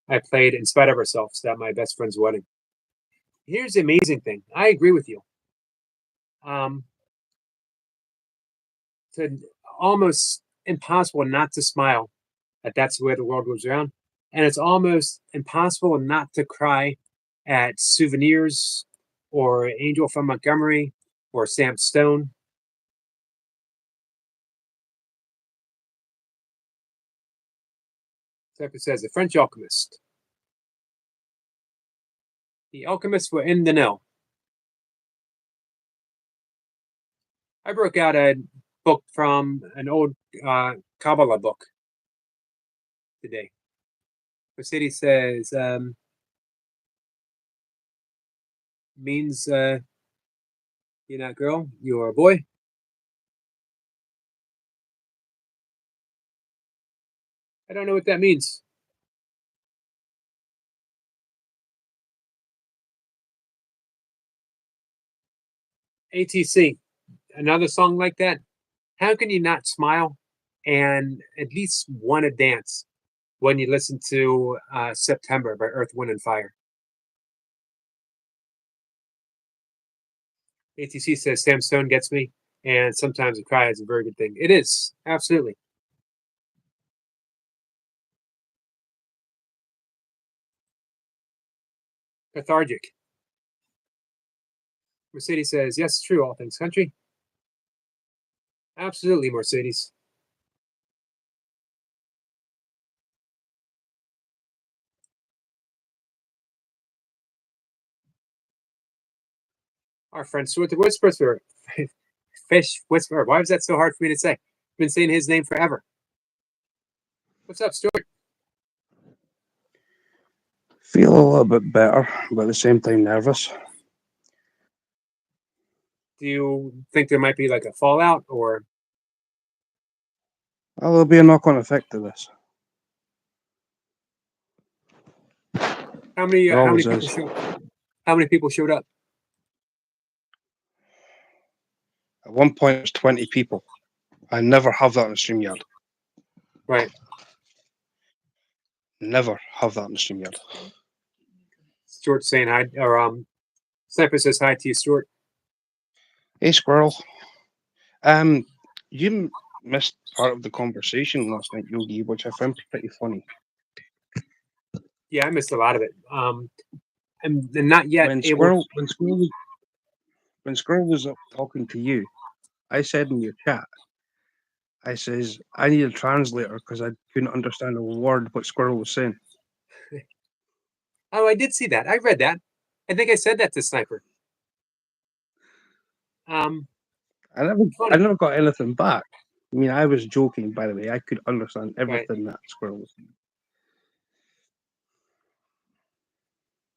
S1: I played In Spite of Ourselves at my best friend's wedding. Here's the amazing thing. I agree with you. It's almost impossible not to smile at That's the Way the World Goes Around. And it's almost impossible not to cry at Souvenirs or Angel from Montgomery or Sam Stone. Tucker says, The French Alchemist. The alchemists were in the know. I broke out a book from an old Kabbalah book today. Mercedes says, means you're not a girl, you're a boy. I don't know what that means. ATC, another song like that. How can you not smile and at least want to dance when you listen to September by Earth, Wind, and Fire? ATC says Sam Stone gets me, and sometimes a cry is a very good thing. It is, absolutely. Cathartic. Mercedes says, yes, true, all things country. Absolutely, Mercedes. Our friend Stuart the Whisperer. Fish Whisperer. Why was that so hard for me to say? I've been saying his name forever. What's up, Stuart?
S5: Feel a little bit better, but at the same time nervous.
S1: Do you think there might be like a fallout or
S5: Well, there'll be a knock-on effect to this.
S1: how many
S5: There always is.
S1: how many people showed up?
S5: At one point, it was 20 people. I never have that in a StreamYard.
S1: Right.
S5: Never have that in a StreamYard.
S1: Stuart saying hi, or Sniper says hi to you, Stuart.
S5: Hey, Squirrel. You missed part of the conversation last night, Yogi, which I found pretty funny.
S1: Yeah, I missed a lot of it. I'm not yet
S5: When
S1: able.
S5: Squirrel was up talking to you, I said in your chat, I says, I need a translator because I couldn't understand a word what Squirrel was saying.
S1: Oh, I did see that. I read that. I think I said that to Sniper.
S5: I
S1: Funny.
S5: never got anything back. I mean, I was joking, by the way. I could understand everything that Squirrel was saying.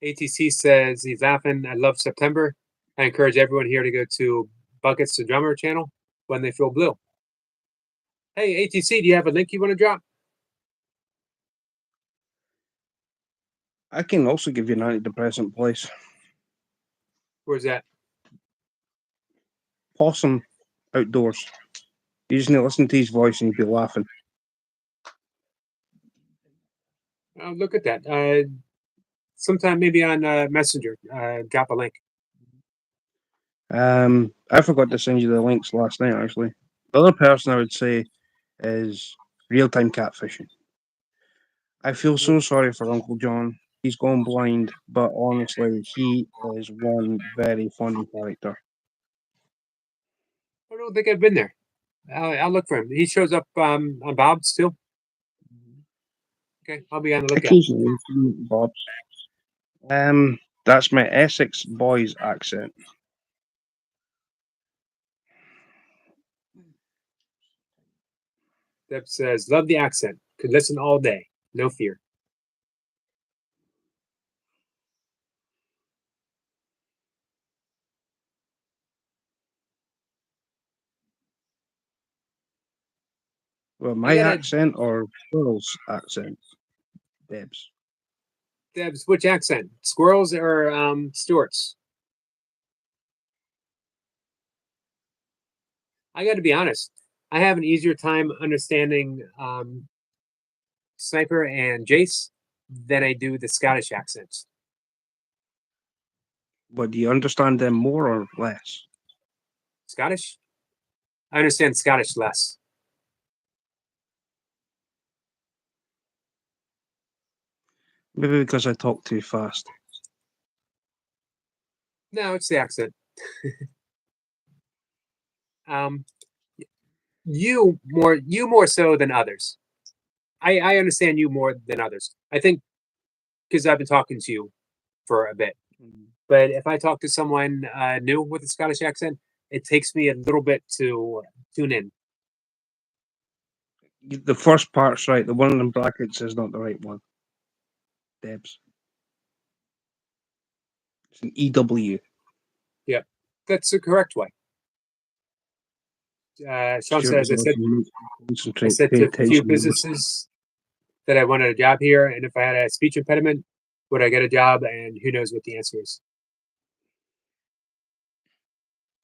S1: ATC says he's laughing. I love September. I encourage everyone here to go to Buckets to Drummer channel when they feel blue. Hey, ATC, do you have a link you want to drop?
S5: I can also give you an antidepressant place.
S1: Where's that?
S5: Possum Outdoors. You just need to listen to his voice and you'll be laughing.
S1: Oh, look at that. Sometime maybe on Messenger, drop a link.
S5: I forgot to send you the links last night, actually. The other person I would say is real-time catfishing. I feel so sorry for Uncle John. He's gone blind, but honestly, he is one very funny character.
S1: I don't think I've been there. I'll look for him. He shows up on Bob's too. Okay, I'll be on the lookout.
S5: Occasionally, Bob. That's my Essex boys accent.
S1: Deb says, love the accent. Could listen all day. No fear.
S5: Well, my
S1: gotta-
S5: accent or Squirrel's accent? Deb's.
S1: Deb's, which accent? Squirrels or Stewart's? I got to be honest. I have an easier time understanding Sniper and Jace than I do the Scottish accents.
S5: But do you understand them more or less?
S1: Scottish? I understand Scottish less.
S5: Maybe because I talk too fast.
S1: No, it's the accent. You more so than others. I understand you more than others. I think because I've been talking to you for a bit. But if I talk to someone new with a Scottish accent, it takes me a little bit to tune in.
S5: The first part's right. The one in brackets is not the right one. Debs. It's an EW.
S1: That's the correct way. Sean says, I
S5: Concentrate,
S1: said
S5: pay
S1: to a few
S5: attention.
S1: businesses that I wanted a job here, and if I had a speech impediment, would I get a job? And who knows what the answer is.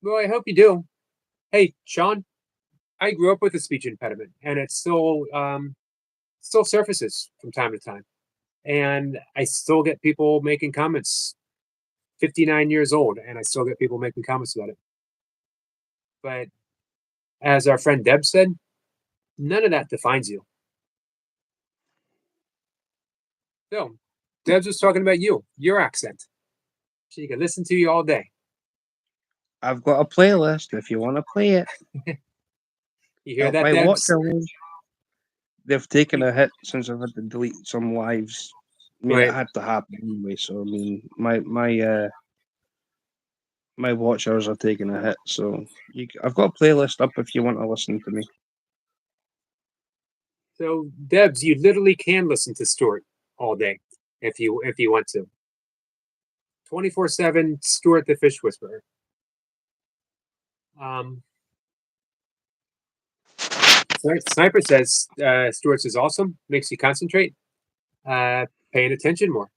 S1: Well, I hope you do. Hey, Sean, I grew up with a speech impediment, and it still surfaces from time to time, and I still get people making comments. 59 years old, and I still get people making comments about it. But as our friend Deb said, none of that defines you. No, Deb's was talking about you, your accent. She can listen to you all day.
S5: I've got a playlist if you want to play it.
S1: You hear
S5: Help
S1: that,
S5: my
S1: Debs?
S5: watch along. They've taken a hit since I've had to delete some lives. I mean,
S1: Right.
S5: it had to happen anyway. So I mean, my watch hours are taking a hit. So I've got a playlist up if you want to listen to me.
S1: So Debs, you literally can listen to Stuart all day if you want to. 24/7 Stuart the Fish Whisperer. Sniper says Stuart's is awesome, makes you concentrate, paying attention more.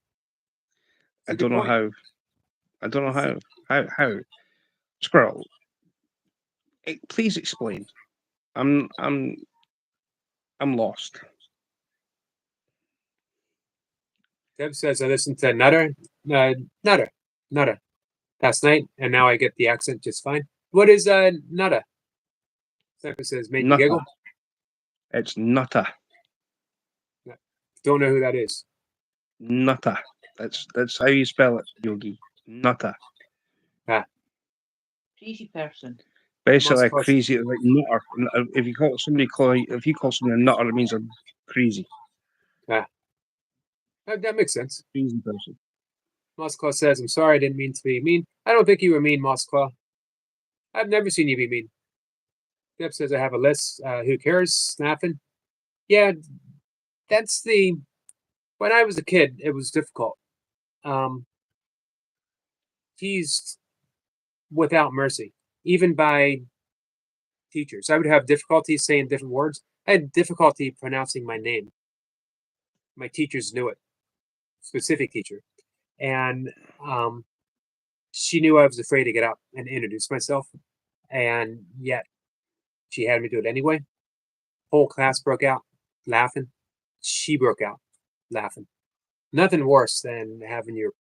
S5: I don't know how. I don't know how. Squirrel, please explain. I'm lost.
S1: Deb says I listened to Nutter last night, and now I get the accent just fine. What is Nutter? Sniper says made you
S5: Nutter.
S1: giggle.
S5: It's Nutter.
S1: Don't know who that is.
S5: Nutter. That's how you spell it, Yogi. Nutter.
S3: Crazy person.
S5: Basically,
S1: Most
S5: crazy like nutter. If you call somebody a nutter, it means they're crazy.
S1: That makes sense.
S5: Crazy person.
S1: Mossclaw says, I'm sorry, I didn't mean to be mean. I don't think you were mean, Mossclaw. I've never seen you be mean. Deb says, I have a list. Who cares? Snapping. Yeah, that's when I was a kid, it was difficult. Teased without mercy, even by teachers. I would have difficulty saying different words. I had difficulty pronouncing my name. My teachers knew it, specific teacher. And she knew I was afraid to get up and introduce myself. And yet she had me do it anyway. Whole class broke out laughing. She broke out laughing. Nothing worse than having your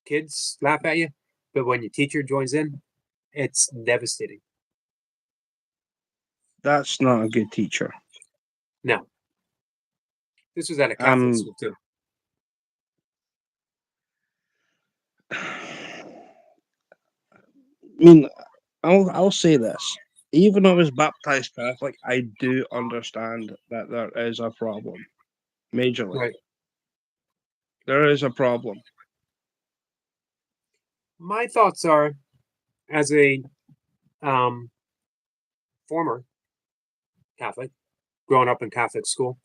S1: kids laugh at you, but when your teacher joins in, it's devastating.
S5: That's not a good teacher.
S1: No. This was at a Catholic school too.
S5: I mean, I'll say this. Even though I was baptized Catholic, I do understand that there is a problem. Majorly.
S1: Right.
S5: There is a problem.
S1: My thoughts are, as a former Catholic, growing up in Catholic school,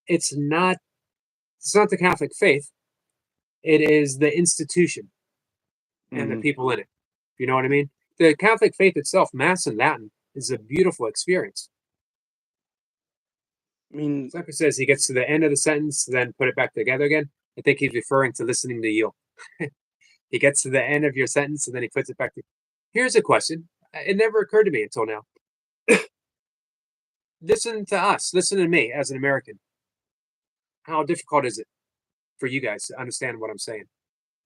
S1: it's not the Catholic faith. It is the institution and the people in it. You know what I mean? The Catholic faith itself, Mass in Latin, is a beautiful experience.
S5: I mean,
S1: Zucker says he gets to the end of the sentence, then put it back together again. I think he's referring to listening to you. He gets to the end of your sentence and then he puts it back. Here's a question. It never occurred to me until now. Listen to us. Listen to me as an American. How difficult is it for you guys to understand what I'm saying?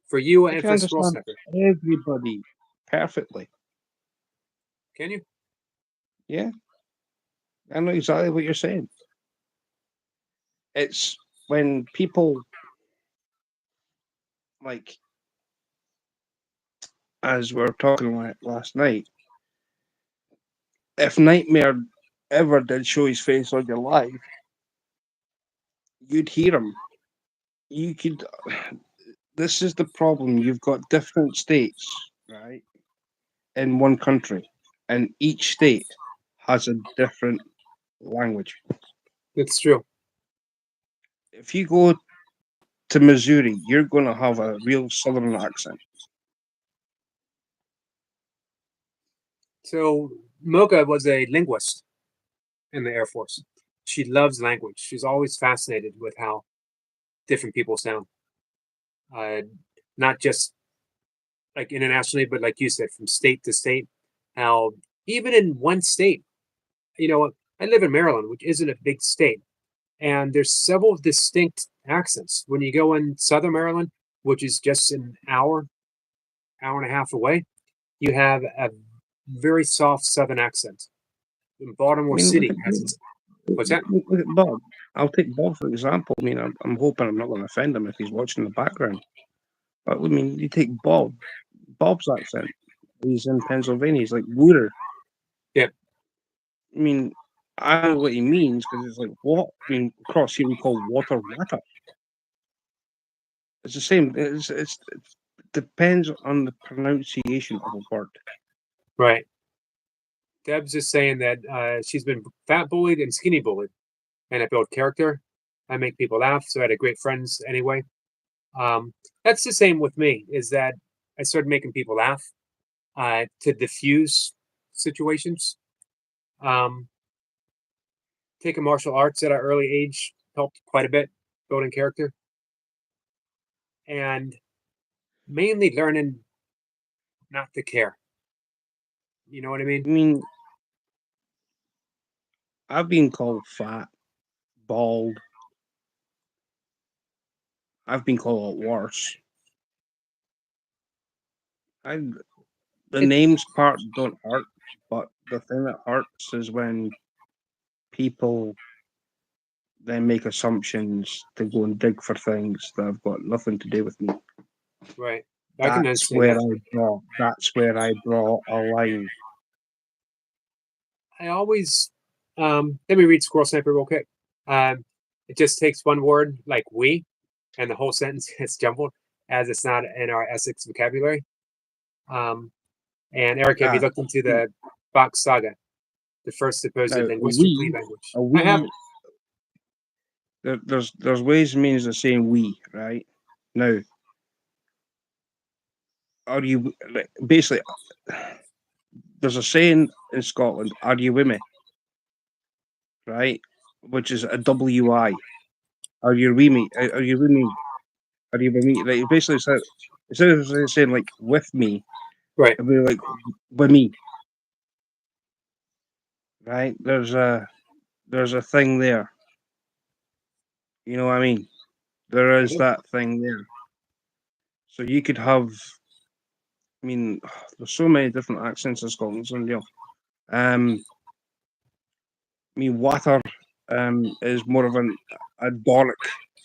S1: For you and for Scroll Sniper.
S5: Everybody perfectly.
S1: Can you?
S5: Yeah. I know exactly what you're saying. It's when people like, as we were talking about last night, if Nightmare ever did show his face on your live, you'd hear him. You could. This is the problem. You've got different states, right, in one country, and each state has a different language.
S1: It's true.
S5: If you go to Missouri, you're going to have a real Southern accent.
S1: So Mocha was a linguist in the Air Force. She loves language. She's always fascinated with how different people sound. Not just like internationally, but like you said, from state to state. How even in one state, I live in Maryland, which isn't a big state, and there's several distinct accents. When you go in Southern Maryland, which is just an hour and a half away, you have a very soft Southern accent. In Baltimore City has its. What's that?
S5: Look at Bob. I'll take Bob for example. I mean, I'm hoping I'm not going to offend him if he's watching in the background. But I mean, you take Bob's accent. He's in Pennsylvania. He's like Wooter.
S1: Yeah.
S5: I mean, I know what he means because it's like what. I mean, across here we call water. It's the same. It depends on the pronunciation of a word.
S1: Right. Deb's just saying that she's been fat bullied and skinny bullied, and I build character. I make people laugh, so I had a great friends anyway. That's the same with me. Is that I started making people laugh to diffuse situations. Taking martial arts at an early age helped quite a bit building character, and mainly learning not to care. You know what I mean?
S5: I mean, I've been called fat, bald. I've been called a lot worse. The names part don't hurt, but the thing that hurts is when people then make assumptions to go and dig for things that have got nothing to do with me.
S1: Right. I can
S5: That's
S1: understand
S5: where
S1: that.
S5: That's where I draw a line.
S1: I always let me read Squirrel Sniper real quick. It just takes one word like we, and the whole sentence gets jumbled as it's not in our Essex vocabulary. And Eric, have you looked into the Bach Saga, the first supposed
S5: Now,
S1: linguistically language?
S5: a we,
S1: I have.
S5: there's ways and means of saying we, right? Now, are you basically? There's a saying in Scotland, "Are you with me?" Right, which is a WI. Are you with me? Are you with me? Are you with me? Like basically, instead of saying like with me,
S1: Right.
S5: it'd be like with me. Right? There's a thing there. You know what I mean? There is that thing there. So you could have. I mean, there's so many different accents in Scotland, and I mean, water is more of a Doric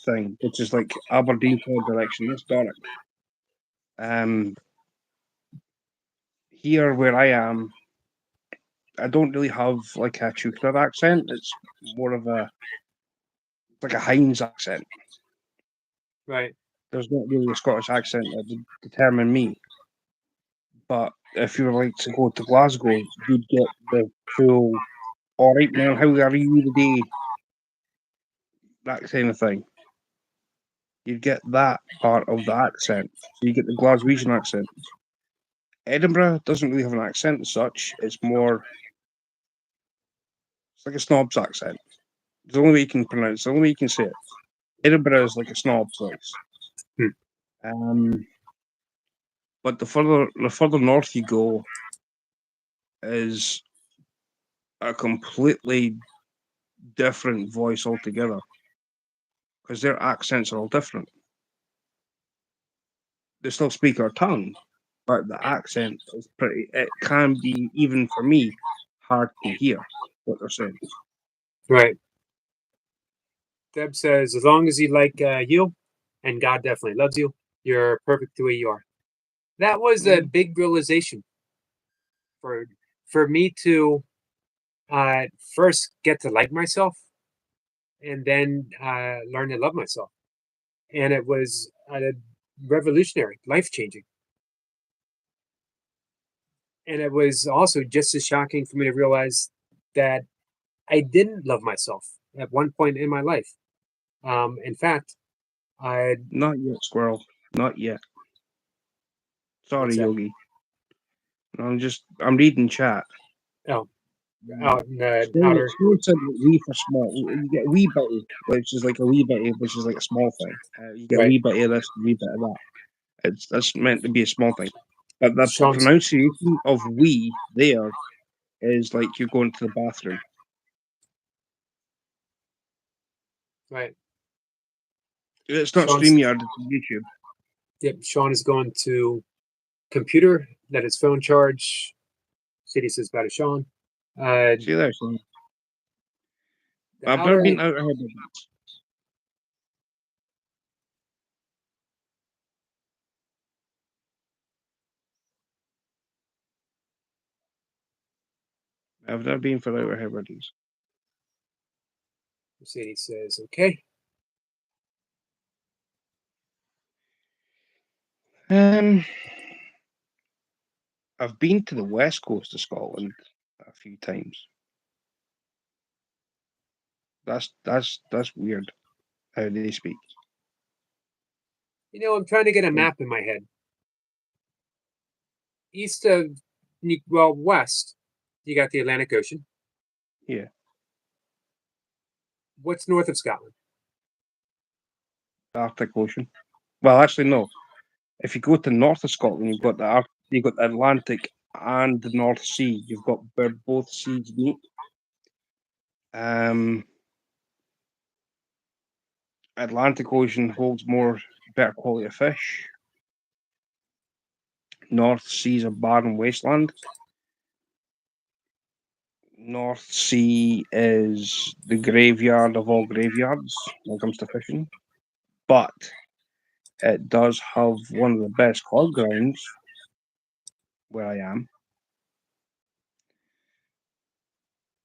S5: thing, which is like Aberdeenshire direction. That's Doric. Here where I am, I don't really have like a Chukra accent. It's more of like a Heinz accent.
S1: Right.
S5: There's not really a Scottish accent that would determine me. But if you were like to go to Glasgow, you'd get the full, all right, man, how are you today? That kind of thing. You'd get that part of the accent. So you get the Glaswegian accent. Edinburgh doesn't really have an accent as such. It's like a snob's accent. It's the only way you can pronounce it, the only way you can say it. Edinburgh is like a snob's voice. But the further north you go is a completely different voice altogether. Because their accents are all different. They still speak our tongue, but the accent is it can be, even for me, hard to hear what they're saying.
S1: Right. Deb says, as long as you like you, and God definitely loves you, you're perfect the way you are. That was a big realization for me to first get to like myself, and then learn to love myself. And it was revolutionary, life changing. And it was also just as shocking for me to realize that I didn't love myself at one point in my life. In fact, I
S5: Not yet, Squirrel. Not yet. Sorry,
S1: What's that?
S5: Yogi. I'm reading chat.
S1: out in the outer.
S5: Squirrel said that wee for small. You get wee bitty, which is like a wee bitty, which is like a small thing. You get
S1: Right.
S5: wee bitty of this, wee bit of that. That's meant to be a small thing. But the
S1: Sean's-
S5: pronunciation of wee there is like you're going to the bathroom.
S1: Right.
S5: It's not
S1: Sean's-
S5: StreamYard, it's YouTube.
S1: Yep. Sean is going to computer. Let his phone charge. City says bye to Sean.
S5: See there, son.
S1: The
S5: I've
S1: outer,
S5: never been out of Hebrides. I've never been for Outer Hebrides.
S1: City says okay.
S5: I've been to the west coast of Scotland a few times. That's weird how they speak.
S1: You know, I'm trying to get a map in my head. East of, west, you got the Atlantic Ocean.
S5: Yeah.
S1: What's north of Scotland?
S5: The Arctic Ocean. Well, actually, no. If you go to north of Scotland, you've got the Atlantic and the North Sea. You've got where both seas meet. Atlantic Ocean holds better quality of fish. North Sea's a barren wasteland. North Sea is the graveyard of all graveyards when it comes to fishing. But it does have one of the best cod grounds where I am.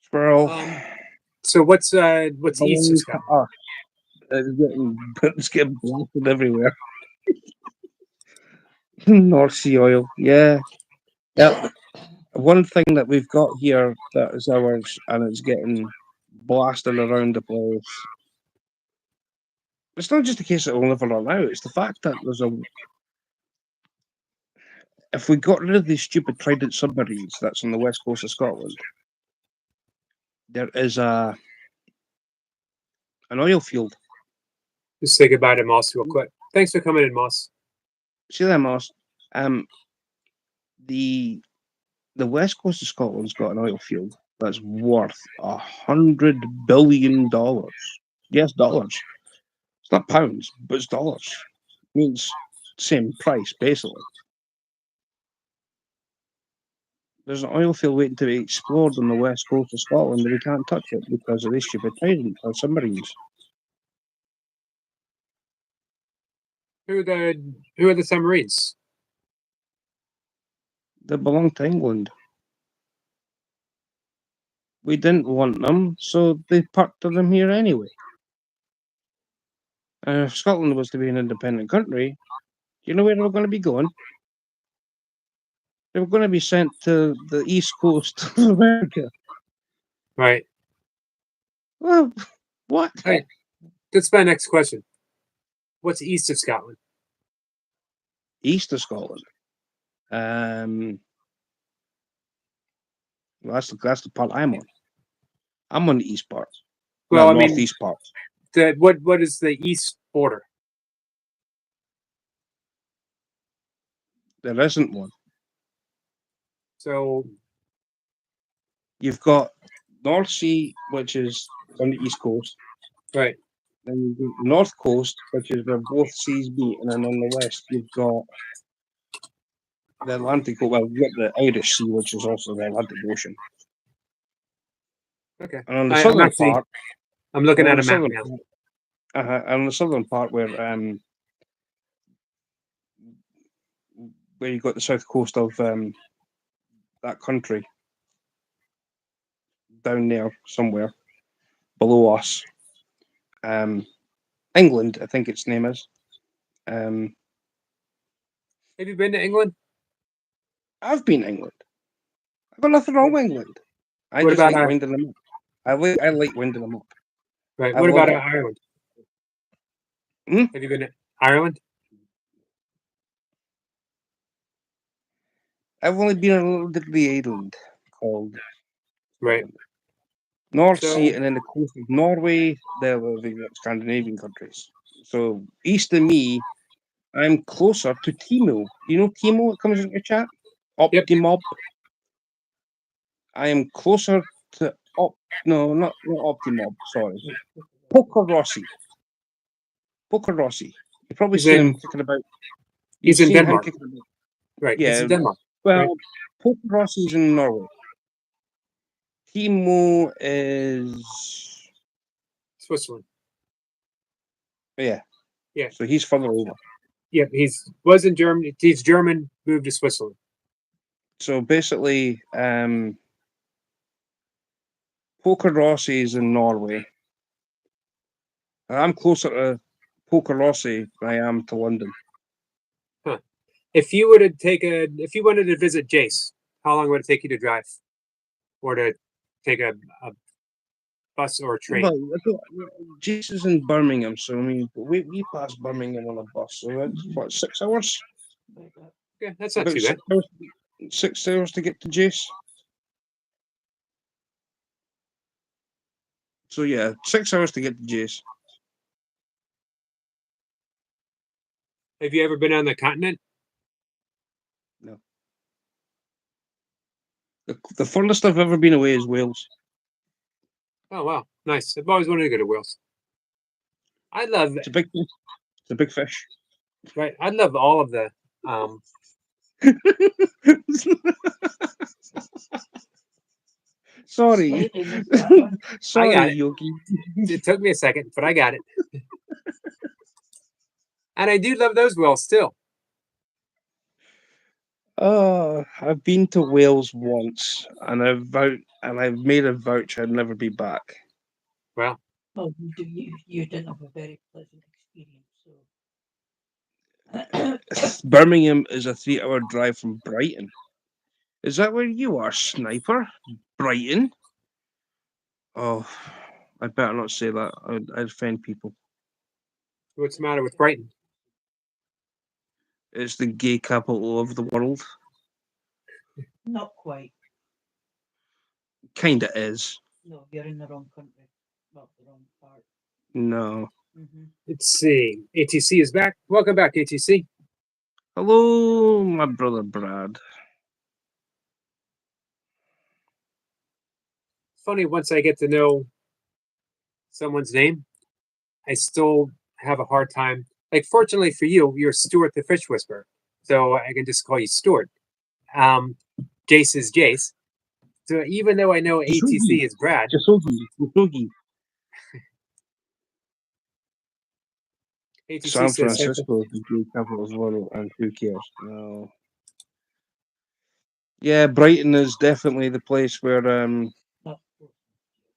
S5: Squirrel.
S1: So what's east of Scotland?
S5: It's getting blasted everywhere. North Sea oil, yeah. One thing that we've got here that is ours and it's getting blasted around the place. It's not just a case that we'll never run out, it's the fact that if we got rid of these stupid Trident submarines that's on the west coast of Scotland, there is an oil field.
S1: Just say goodbye to Moss real quick. Thanks for coming in, Moss.
S5: See that, Moss? The west coast of Scotland's got an oil field that's worth $100 billion. Yes, dollars. It's not pounds, but it's dollars. It means same price, basically. There's an oil field waiting to be explored on the west coast of Scotland, and we can't touch it because of these stupid Trident or submarines.
S1: Who are the submarines?
S5: They belong to England. We didn't want them, so they parked them here anyway. If Scotland was to be an independent country, do you know where they were going to be going? They were going to be sent to the east coast of America.
S1: Right.
S5: Well, what?
S1: Hey, that's my next question. What's east of Scotland?
S5: East of Scotland. Well, that's the part I'm on. I'm on the east part.
S1: Well,
S5: No,
S1: I mean,
S5: northeast part.
S1: what is the east border?
S5: There isn't one.
S1: So
S5: You've got North Sea, which is on the east coast.
S1: right.
S5: Then you've got North Coast, which is where both seas meet, and then on the west you've got the Atlantic. Well, you've got the Irish Sea, which is also the Atlantic Ocean.
S1: Okay.
S5: And on the
S1: I'm
S5: southern
S1: actually-
S5: part,
S1: I'm looking
S5: on
S1: at
S5: the
S1: a map
S5: southern
S1: now.
S5: and on the southern part where you've got the south coast of that country, down there somewhere below us, England, I think its name is.
S1: Have you been to England?
S5: I've been to England. I've got nothing wrong with England. I
S1: What
S5: just
S1: about
S5: like
S1: our-
S5: winding them up. I like winding them up.
S1: Right.
S5: I
S1: What
S5: love
S1: about
S5: it.
S1: Ireland?
S5: Hmm?
S1: Have you been to Ireland?
S5: I've only been on a little diddly island called
S1: Right.
S5: North
S1: So-
S5: Sea, and then the coast of Norway, the Scandinavian countries. So east of me, I'm closer to Timo. You know Timo that comes into chat?
S1: Yep.
S5: Optimob. I am closer to not Optimob, sorry. Poker Rossi. Poker Rossi. You've probably
S1: He's
S5: seen
S1: in-
S5: him kicking about.
S1: he's
S5: You've
S1: in
S5: seen him
S1: Denmark.
S5: kicking about.
S1: Right. He's
S5: Yeah.
S1: in Denmark.
S5: Well,
S1: right.
S5: Poker Rossi's in Norway. Timo is
S1: Switzerland.
S5: yeah.
S1: Yeah.
S5: So he's further over.
S1: Yeah, was in Germany. He's German, moved to Switzerland.
S5: So basically, Poker Rossi is in Norway. And I'm closer to Poker Rossi than I am to London.
S1: If you wanted to visit Jace, how long would it take you to drive, or to take a bus or a train?
S5: Well, Jace is in Birmingham, so I mean, we pass Birmingham on a bus, so that's what 6 hours.
S1: Yeah, that's not
S5: About
S1: too bad.
S5: 6 hours, 6 hours to get to Jace. So yeah, 6 hours to get to Jace.
S1: Have you ever been on the continent?
S5: The furthest I've ever been away is Wales.
S1: Oh wow, nice. I've always wanted to go to Wales. I love
S5: It's a big fish.
S1: right. I love all of the
S5: Sorry.
S3: Slightly missed that one.
S5: Sorry,
S1: it.
S5: Yogi.
S1: it took me a second, but I got it. And I do love those Wales still.
S5: I've been to Wales once, and I've made a voucher I'd never be back.
S1: Well,
S3: Well, you didn't have a very pleasant experience. So
S5: Birmingham is a 3-hour drive from Brighton. Is that where you are, Sniper? Brighton? Oh, I better not say that. I'd offend people.
S1: what's the matter with Brighton?
S5: It's the gay capital of the world.
S3: not quite.
S5: Kinda is.
S3: No, you're in the wrong country. Well, the wrong part.
S5: No.
S3: Mm-hmm.
S1: Let's see. ATC is back. Welcome back, ATC.
S5: Hello, my brother Brad.
S1: Funny, once I get to know someone's name, I still have a hard time. Like, fortunately for you, you're Stuart the Fish Whisperer, so I can just call you Stuart. Jace is Jace. So even though I know ATC is Brad,
S5: Jasugi.
S1: ATC
S5: San
S1: says
S5: Francisco is the gay capital of the world, and who cares? No. Yeah, Brighton is definitely the place where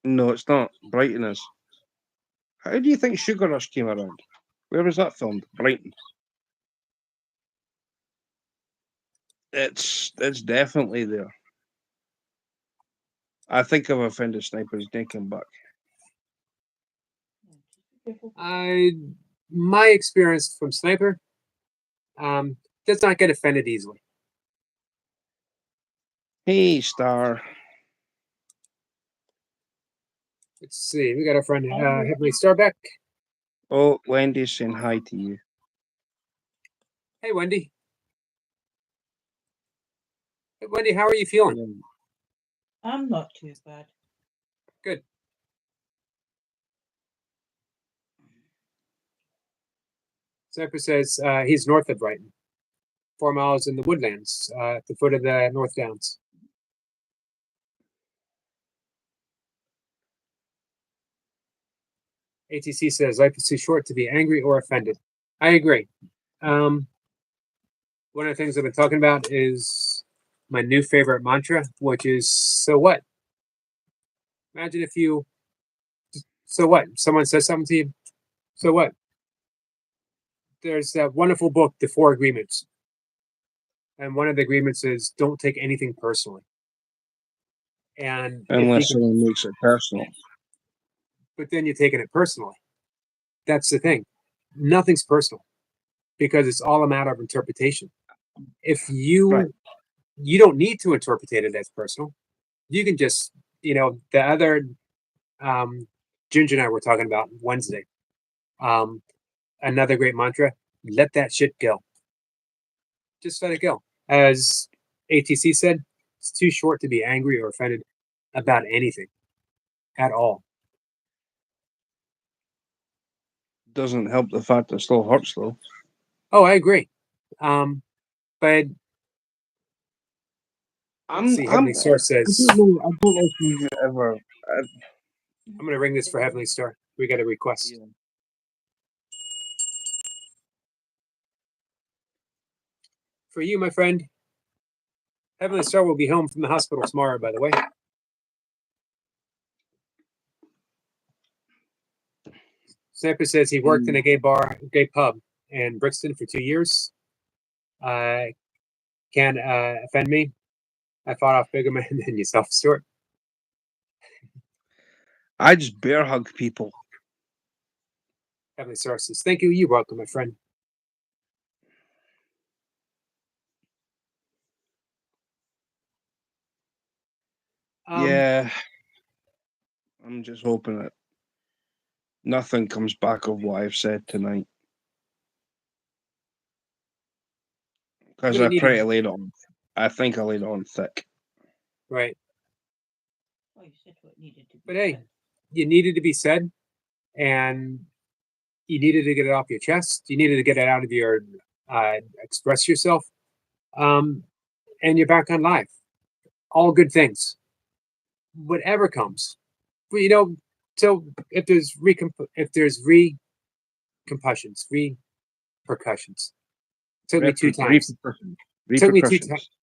S5: no, it's not. Brighton is. How do you think Sugar Rush came around? Where was that filmed? Brighton. It's definitely there. I think I've offended Sniper's Naked back.
S1: my experience from Sniper does not get offended easily.
S5: Hey, Star.
S1: Let's see. We got our friend Heavenly Starbeck.
S5: Oh, Wendy's saying hi to you.
S1: Hey, Wendy. Hey, Wendy, how are you feeling?
S3: I'm not too bad.
S1: Good. Sniper says he's north of Brighton, 4 miles in the woodlands at the foot of the North Downs. ATC says life is too short to be angry or offended. I agree. One of the things I've been talking about is my new favorite mantra, which is "So what?" Imagine if you, so what? Someone says something to you, so what? There's that wonderful book, The Four Agreements, and one of the agreements is don't take anything personally. And if you
S5: Unless
S1: can,
S5: someone makes it personal.
S1: but then you're taking it personally. That's the thing. Nothing's personal because it's all a matter of interpretation. If you
S5: Right.
S1: you don't need to interpret it as personal. You can just, the other Ginger and I were talking about Wednesday. Another great mantra: let that shit go. Just let it go. As ATC said, it's too short to be angry or offended about anything at all.
S5: Doesn't help the fact it still hurts though.
S1: Oh, I agree. But let's see. Heavenly Source says,
S5: I don't know if you've ever.
S1: I'm going to ring this for Heavenly Star. We got a request.
S5: Yeah.
S1: For you, my friend. Heavenly Star will be home from the hospital tomorrow, by the way. Sniper says he worked in a gay pub in Brixton for 2 years. Can't offend me. I fought off bigger men than yourself, Stuart.
S5: I just bear hug people.
S1: Heavenly Star says, thank you. You're welcome, my friend.
S5: Yeah. I'm just hoping that nothing comes back of what I've said tonight. Because
S1: But
S5: I
S1: it needed-
S5: pretty laid on. I think I laid on thick.
S1: Right.
S3: Well, you said what needed to be
S1: But hey,
S3: said.
S1: you needed to be said, and you needed to get it off your chest. You needed to get it out of your, express yourself. And you're back on live. All good things. Whatever comes. But, so if there's recompussions, repercussions. Took me 2 times.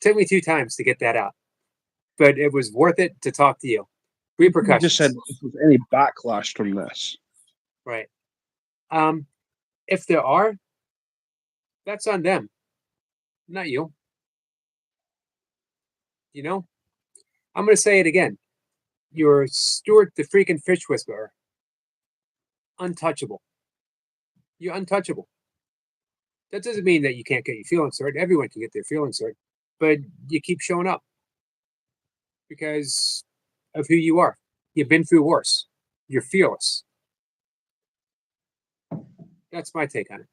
S1: Took me two times to get that out. But it was worth it to talk to you.
S5: You
S1: Repercussions.
S5: just said if there's any backlash from this.
S1: Right. If there are, that's on them, not you. I'm going to say it again. You're Stuart the freaking fish whisperer. Untouchable. You're untouchable. That doesn't mean that you can't get your feelings hurt. Everyone can get their feelings hurt, but you keep showing up because of who you are. You've been through worse. You're fearless. That's my take on it.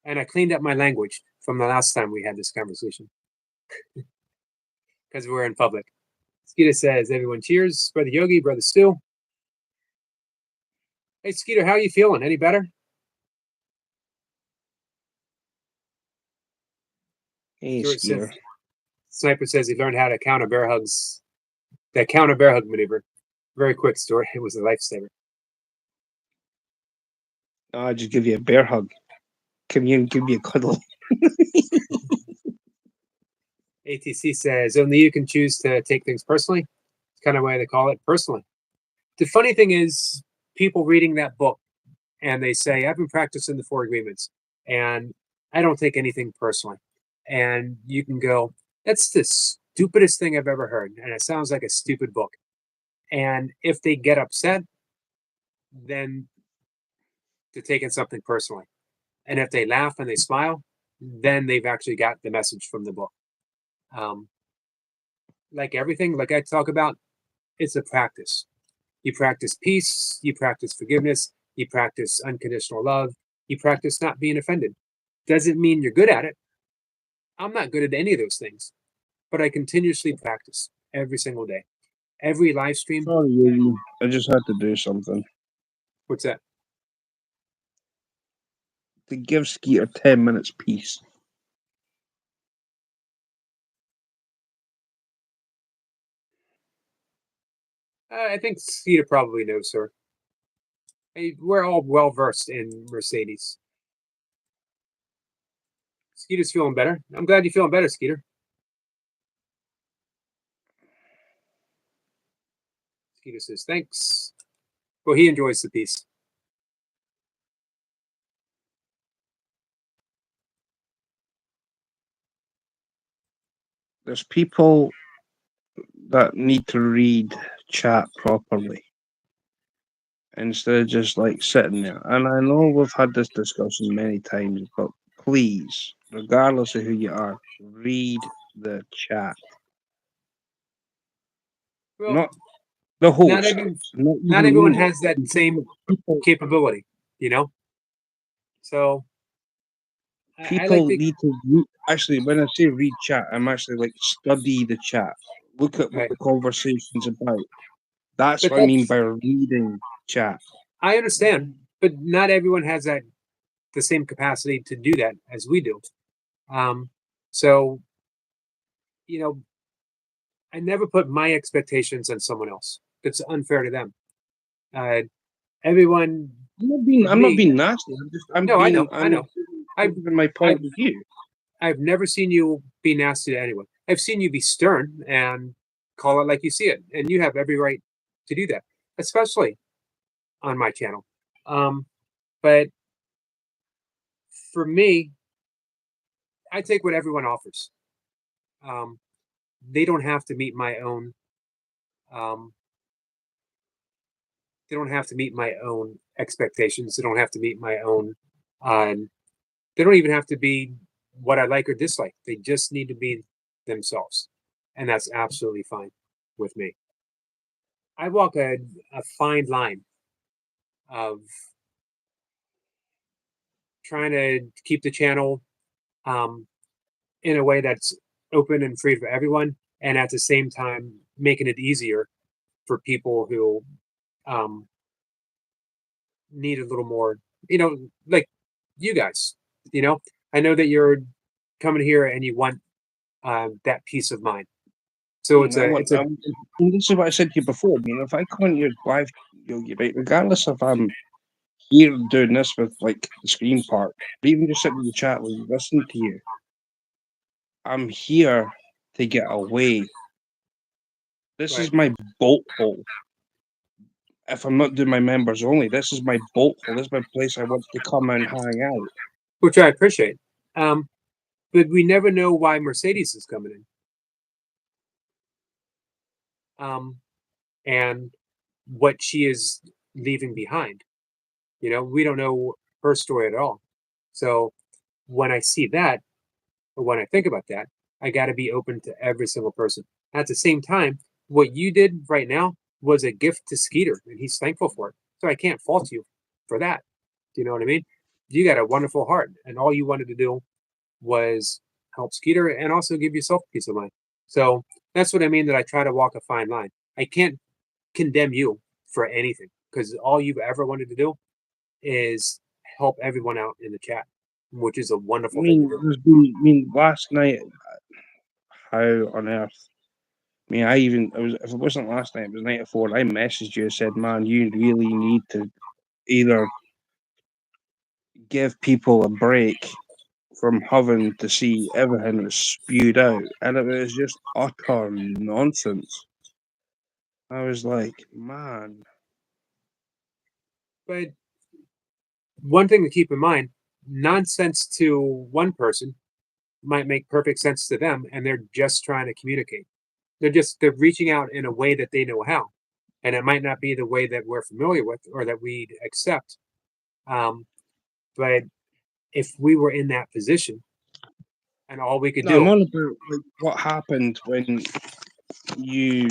S1: And I cleaned up my language from the last time we had this conversation because we're in public. Skeeter says, everyone cheers. Brother Yogi, Brother Stu. Hey, Skeeter, how are you feeling? Any better?
S5: Hey,
S1: Stuart
S5: Skeeter.
S1: says, Sniper says he learned how to counter bear hugs. That counter bear hug maneuver. Very quick, Stuart. It was a lifesaver.
S5: I just give you a bear hug. Come here and give me a cuddle.
S1: ATC says only you can choose to take things personally. It's kind of why they call it personally. The funny thing is, people reading that book and they say, I've been practicing the 4 agreements and I don't take anything personally. And you can go, that's the stupidest thing I've ever heard. And it sounds like a stupid book. And if they get upset, then they're taking something personally. And if they laugh and they smile, then they've actually got the message from the book. Like everything, like I talk about, it's a practice. You practice peace, you practice forgiveness, you practice unconditional love, you practice not being offended. Doesn't mean you're good at it. I'm not good at any of those things, but I continuously practice every single day. Every live stream.
S5: Sorry, Yogi. I just had to do something.
S1: What's that?
S5: To give Skeeter 10 minutes peace.
S1: I think Skeeter probably knows her. Hey, we're all well versed in Mercedes. Skeeter's feeling better. I'm glad you're feeling better, Skeeter. Skeeter says thanks. Well, he enjoys the piece.
S5: There's people that need to read chat properly. instead of just like sitting there. And I know we've had this discussion many times, but please, regardless of who you are, read the chat.
S1: Well,
S5: Not the
S1: not
S5: host.
S1: every,
S5: Not
S1: not
S5: even
S1: everyone
S5: me.
S1: has that same
S5: People,
S1: capability, you know. So I like
S5: people
S1: to.
S5: need to actually. When I say read chat, I'm actually like study the chat. Look at what
S1: Right.
S5: the conversation's about. That's
S1: But
S5: what I mean
S1: that's
S5: by reading chat.
S1: I understand, but not everyone has that the same capacity to do that as we do. So you know, I never put my expectations on someone else. It's unfair to them. Uh, everyone, with
S5: I'm not
S1: me.
S5: being nasty.
S1: No, I know. I've
S5: giving my
S1: I've
S5: point of view.
S1: I've never seen you be nasty to anyone. I've seen you be stern and call it like you see it, and you have every right to do that, especially on my channel. But for me, I take what everyone offers. Um, they don't have to meet my own. Um, they don't have to meet my own expectations. They don't have to meet my own. Um, they don't even have to be what I like or dislike. They just need to be themselves, and that's absolutely fine with me. I walk a fine line of trying to keep the channel um, in a way that's open and free for everyone, and at the same time making it easier for people who um, need a little more, like you guys. I know that you're coming here and you want that peace of mind. So
S5: I mean, and this is what I said to you before. I mean, if I come on your live, right, regardless if I'm here doing this with like the screen part, or even just sitting in the chat with you, listening to you, I'm here to get away. This
S1: right,
S5: is my boat hole. If I'm not doing my members only, this is my boat hole. This is my place I want to come and hang out.
S1: which I appreciate. But we never know why Mercedes is coming in, and what she is leaving behind. We don't know her story at all. So when I see that, or when I think about that, I got to be open to every single person. At the same time, what you did right now was a gift to Skeeter, and he's thankful for it. So I can't fault you for that. Do you know what I mean? You got a wonderful heart, and all you wanted to do was help Skeeter and also give yourself peace of mind. So that's what I mean that I try to walk a fine line. I can't condemn you for anything because all you've ever wanted to do is help everyone out in the chat, which is a wonderful thing to do.
S5: Last night, how on earth? I mean, if it wasn't last night, it was the night before. I messaged you and said, "Man, you really need to either give people a break from having to see everything that's spewed out," and it was just utter nonsense. I was like, man,
S1: But one thing to keep in mind, nonsense to one person might make perfect sense to them, and they're just trying to communicate. They're reaching out in a way that they know how, and it might not be the way that we're familiar with or that we'd accept. Um, but if we were in that position and all we could
S5: no, I'm
S1: do,
S5: on about like what happened when you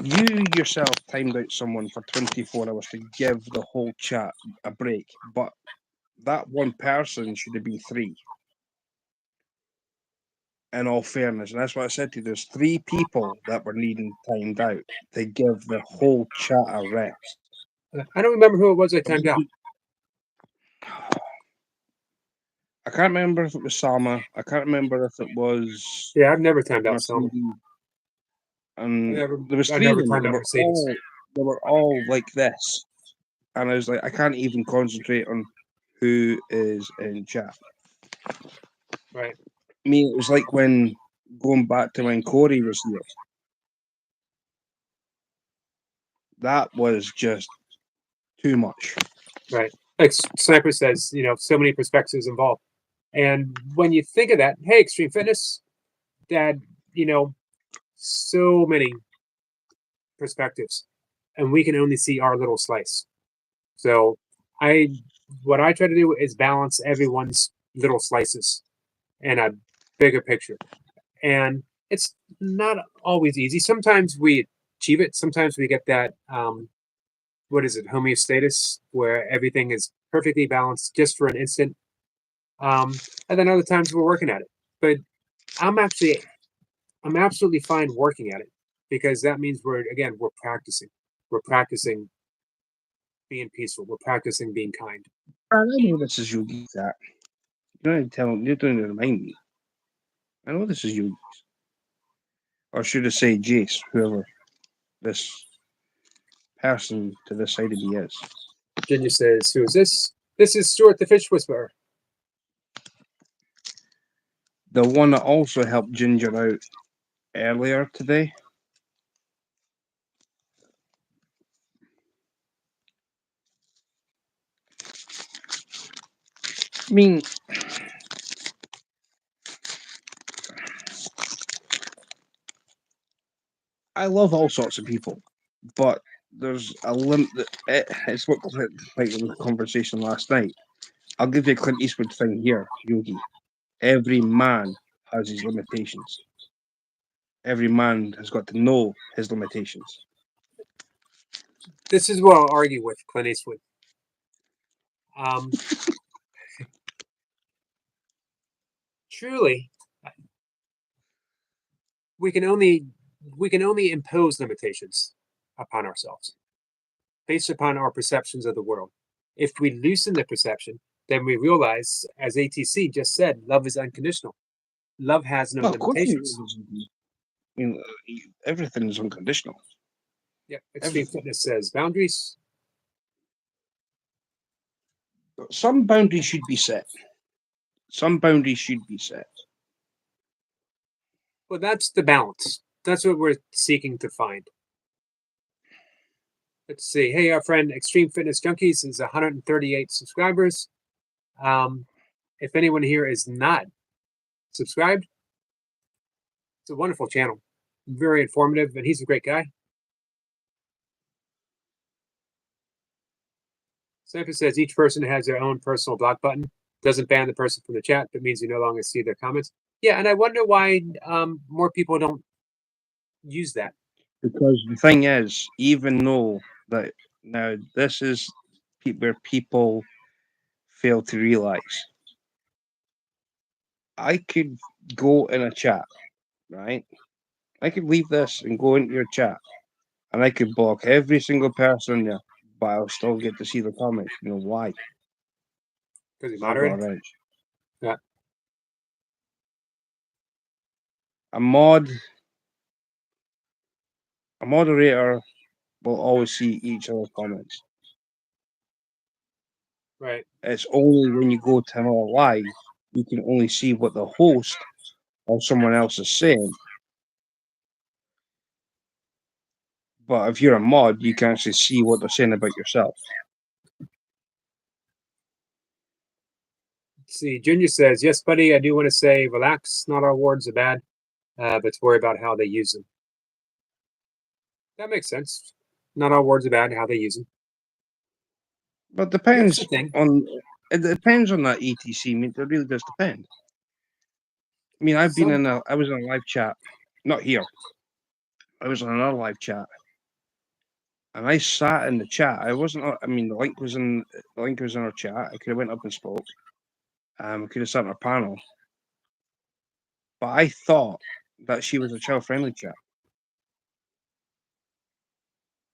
S5: you yourself timed out someone for 24 hours to give the whole chat a break, but that one person should have been three. In all fairness, and that's what I said to you. There's three people that were needing timed out to give the whole chat a rest.
S1: I don't remember who it was I timed out.
S5: I can't remember if it was Sama. I can't remember if it was
S1: Yeah, I've never timed out Selma.
S5: Mercedes. And
S1: Never,
S5: there was
S1: I
S5: three of
S1: never
S5: them.
S1: timed out Mercedes.
S5: They were all like this, and I was like, I can't even concentrate on who is in chat.
S1: Right.
S5: I mean, it was like when going back to when Corey was here. That was just too much.
S1: Right. Like Sniper says, so many perspectives involved. And when you think of that, hey, Extreme Fitness, Dad, so many perspectives. and we can only see our little slice. So what I try to do is balance everyone's little slices in a bigger picture. And it's not always easy. Sometimes we achieve it. Sometimes we get that what is it, homeostasis, where everything is perfectly balanced just for an instant. And then other times we're working at it. But I'm absolutely fine working at it, because that means we're practicing. We're practicing being peaceful. We're practicing being kind.
S5: I know this is Yogi. That you don't need to tell. You don't need to remind me. I know this is Yogi, or should I say Jace, whoever this person to this side of me is.
S1: Ginger says, "Who is this?" This is Stuart the Fish Whisperer.
S5: The one that also helped Ginger out earlier today. I mean, I love all sorts of people, but there's a limit. It's what like in the conversation last night. I'll give you a Clint Eastwood thing here, Yogi. Every man has his limitations. Every man has got to know his limitations.
S1: This is what I'll argue with Clint Eastwood. Truly, we can only impose limitations upon ourselves based upon our perceptions of the world. If we loosen the perception, then we realize, as ATC just said, love is unconditional. Love has no
S5: Well, of course,
S1: limitations.
S5: I mean, everything is unconditional.
S1: Yeah, Extreme Fitness says boundaries.
S5: Some boundaries should be set. Some boundaries should be set.
S1: Well, that's the balance. That's what we're seeking to find. Let's see. Hey, our friend Extreme Fitness Junkies is 138 subscribers. If anyone here is not subscribed, it's a wonderful channel. Very informative, and he's a great guy. Sampa says each person has their own personal block button. Doesn't ban the person from the chat, but means you no longer see their comments. Yeah, and I wonder why more people don't use that.
S5: Because the thing is, even though that now this is where people fail to realize, I could go in a chat, right? I could leave this and go into your chat, and I could block every single person there, but I'll still get to see the comments. You know why?
S1: Because you
S5: I've got a
S1: moderate.
S5: wrench.
S1: Yeah.
S5: A moderator will always see each other's comments.
S1: Right.
S5: It's only when you go to another live, you can only see what the host or someone else is saying. But if you're a mod, you can actually see what they're saying about yourself.
S1: Let's see, Junior says, yes, buddy, I do want to say, relax. Not all words are bad, but to worry about how they use them. That makes sense. Not all words are bad, how they use them.
S5: But
S1: Here's the thing.
S5: it depends on that ETC. I mean, it really does depend. I mean, I was in a live chat, not here. I was on another live chat, and I sat in the chat. I wasn't. I mean, the link was in our chat. I could have went up and spoke. I could have sat on a panel, but I thought that she was a child-friendly chat,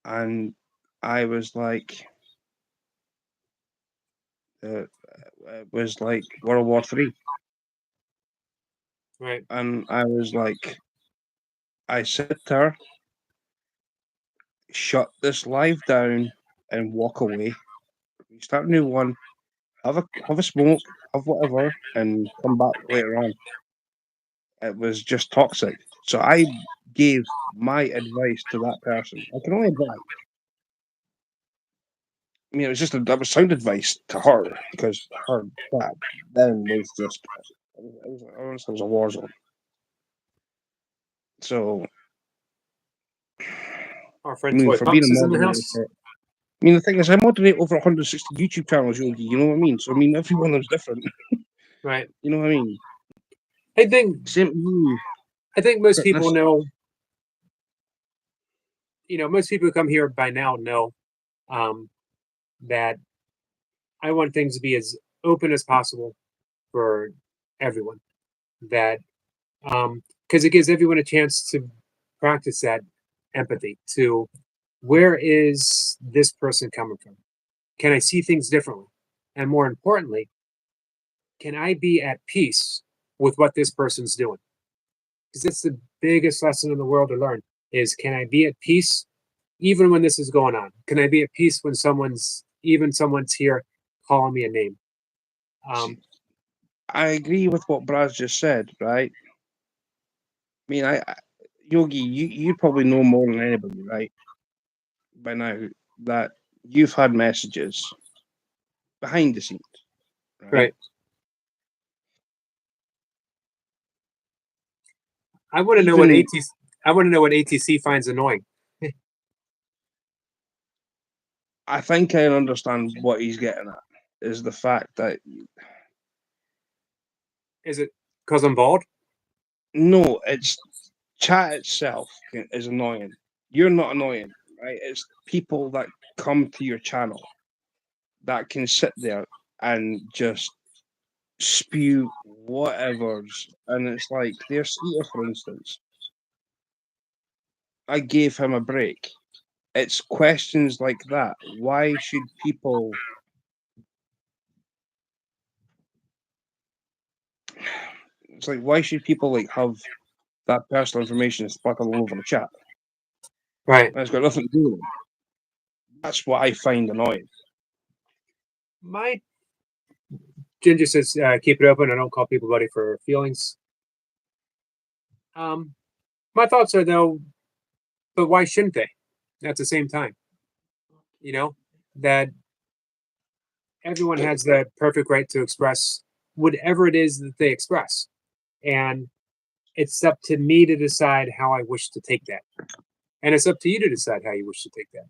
S5: and I was like, it was like World War III.
S1: Right.
S5: And I was like, I said to her, shut this live down and walk away. Start a new one, have a smoke, have whatever, and come back later on. It was just toxic. So I gave my advice to that person. I can only advise. I mean, that was sound advice to her, because her chat then was just, it was a war zone. So
S1: Our
S5: I
S1: friend
S5: mean,
S1: Toy
S5: for being
S1: Pops
S5: a
S1: is in the
S5: moderator,
S1: house.
S5: I mean, the thing is, I moderate over 160 YouTube channels, Yogi. You know what I mean? So I mean, every one of them's different.
S1: Right.
S5: You know what I mean?
S1: I think
S5: Same to you.
S1: most people
S5: Fitness.
S1: know. Most people who come here by now know um, that I want things to be as open as possible for everyone. That because it gives everyone a chance to practice that empathy. To where is this person coming from? Can I see things differently? And more importantly, can I be at peace with what this person's doing? Because that's the biggest lesson in the world to learn is can I be at peace even when this is going on? Can I be at peace when someone's here calling me a name?
S5: I agree with what Brad's just said, right? I mean, Yogi, you probably know more than anybody, right? By now, that you've had messages behind the scenes, right?
S1: Right. I want to know what
S5: Even-
S1: ATC. I want to know what ATC finds annoying.
S5: I think I understand what he's getting at is the fact that
S1: Is it because I'm bald?
S5: no, it's chat itself is annoying. You're not annoying, right? It's people that come to your channel that can sit there and just spew whatever's, and it's like there's Skeeter, for instance. I gave him a break. It's questions like that. Why should people? It's like why should people like have that personal information splattered all over the chat?
S1: Right.
S5: And it's got nothing to do with it. That's what I find annoying.
S1: My Ginger says keep it open. I don't call people buddy for feelings. My thoughts are though, but why shouldn't they? At the same time, that everyone has the perfect right to express whatever it is that they express, and it's up to me to decide how I wish to take that, and it's up to you to decide how you wish to take that.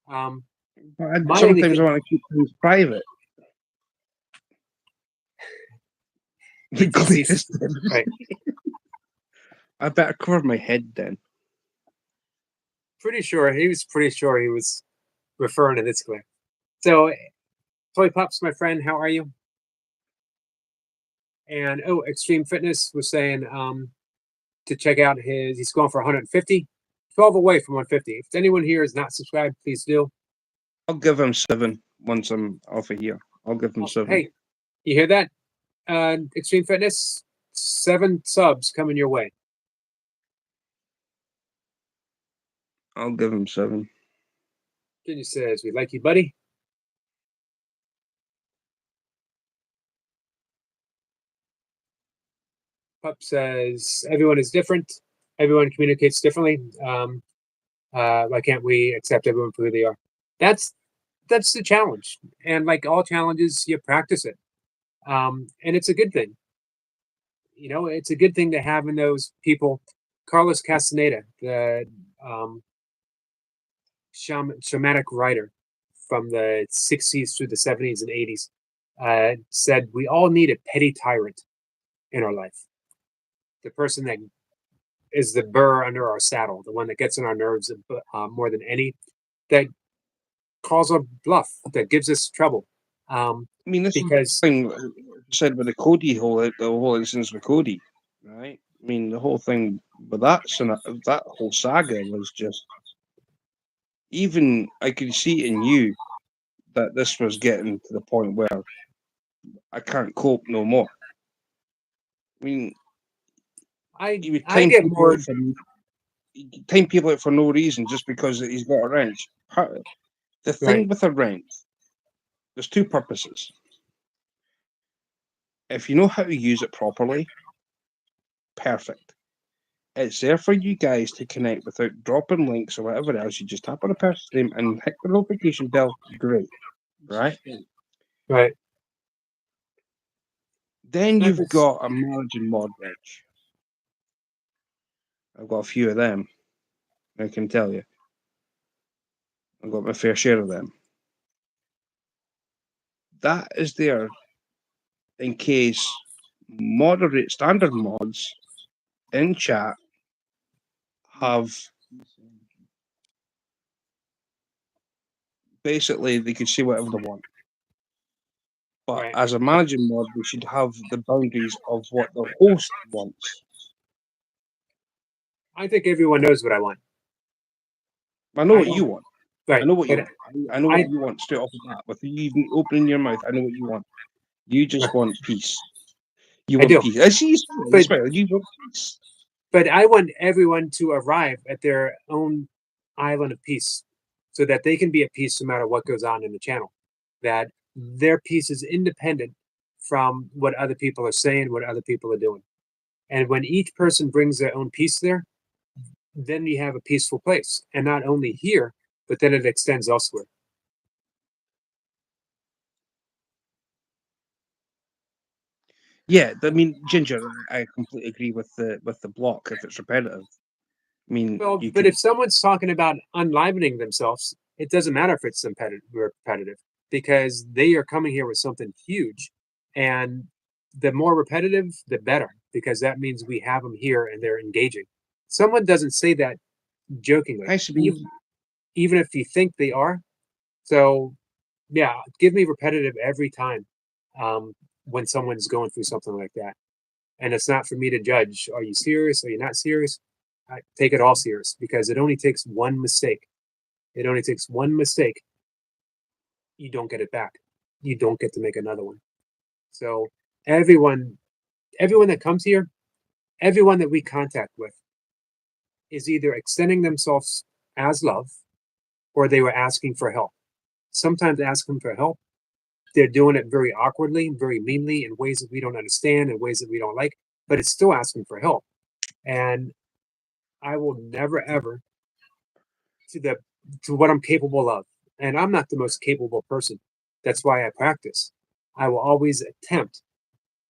S5: But
S1: My only
S5: sometimes I
S1: thing,
S5: want to keep things private. The
S1: ATC,
S5: greatest.
S1: right?
S5: I better cover my head then.
S1: Pretty sure he was referring to this clear. So, Toy Pops, my friend, how are you? And Extreme Fitness was saying to check out he's going for 150, 12 away from 150. If anyone here is not subscribed, please do.
S5: I'll give him 7 once I'm off of here. I'll give him 7.
S1: Hey, you hear that? Extreme Fitness, 7 subs coming your way.
S5: I'll give him 7.
S1: Jenny says, we like you, buddy. Pup says, everyone is different. Everyone communicates differently. Why can't we accept everyone for who they are? That's the challenge. And like all challenges, you practice it. And it's a good thing. It's a good thing to have in those people. Carlos Castaneda, the shamanic writer from the 60s through the 70s and 80s, said we all need a petty tyrant in our life. The person that is the burr under our saddle, the one that gets on our nerves more than any, that calls a bluff, that gives us trouble.
S5: I mean, this
S1: Because
S5: is the thing said with the whole instance with Cody, right? I mean, the whole thing with that whole saga was just, even I could see in you that this was getting to the point where I can't cope no more. I mean, you would
S1: I get more.
S5: time people out for no reason just because he's got a wrench. The thing
S1: Right.
S5: with a wrench, there's 2 purposes. If you know how to use it properly, perfect. It's there for you guys to connect without dropping links or whatever else. You just tap on a person's name and hit the notification bell. Great, right?
S1: Right.
S5: Then you've
S1: Snipers.
S5: got a margin mod wrench. I've got a few of them, I can tell you. I've got my fair share of them. That is there in case moderate standard mods in chat have basically they can say whatever they want. But
S1: Right.
S5: as a managing mod, they should have the boundaries of what the host wants.
S1: I think everyone knows what I want.
S5: I know what
S1: I-
S5: you want.
S1: Right.
S5: I know what you
S1: but
S5: want. I know what you want straight off the bat. With you even opening your mouth, I know what you want. You just want peace. You
S1: I
S5: want
S1: do.
S5: peace. I see you
S1: But-
S5: smile. You want peace.
S1: But I want everyone to arrive at their own island of peace so that they can be at peace no matter what goes on in the channel. That their peace is independent from what other people are saying, what other people are doing. And when each person brings their own peace there, then you have a peaceful place. And not only here, but then it extends elsewhere.
S5: Yeah, I mean, Ginger, I completely agree with the block if it's repetitive. I mean,
S1: Well,
S5: you
S1: but
S5: could,
S1: if someone's talking about unlivening themselves, it doesn't matter if it's repetitive because they are coming here with something huge. And the more repetitive, the better, because that means we have them here and they're engaging. Someone doesn't say that jokingly,
S5: I suppose,
S1: even if you think they are. So, yeah, give me repetitive every time when someone's going through something like that. And it's not for me to judge. Are you serious? Are you not serious? I take it all serious because it only takes one mistake. It only takes one mistake. You don't get it back. You don't get to make another one. So everyone that comes here, everyone that we contact with is either extending themselves as love or they were asking for help. Sometimes asking for help, they're doing it very awkwardly, very meanly, in ways that we don't understand, in ways that we don't like, but it's still asking for help. And I will never ever to what I'm capable of. And I'm not the most capable person. That's why I practice. I will always attempt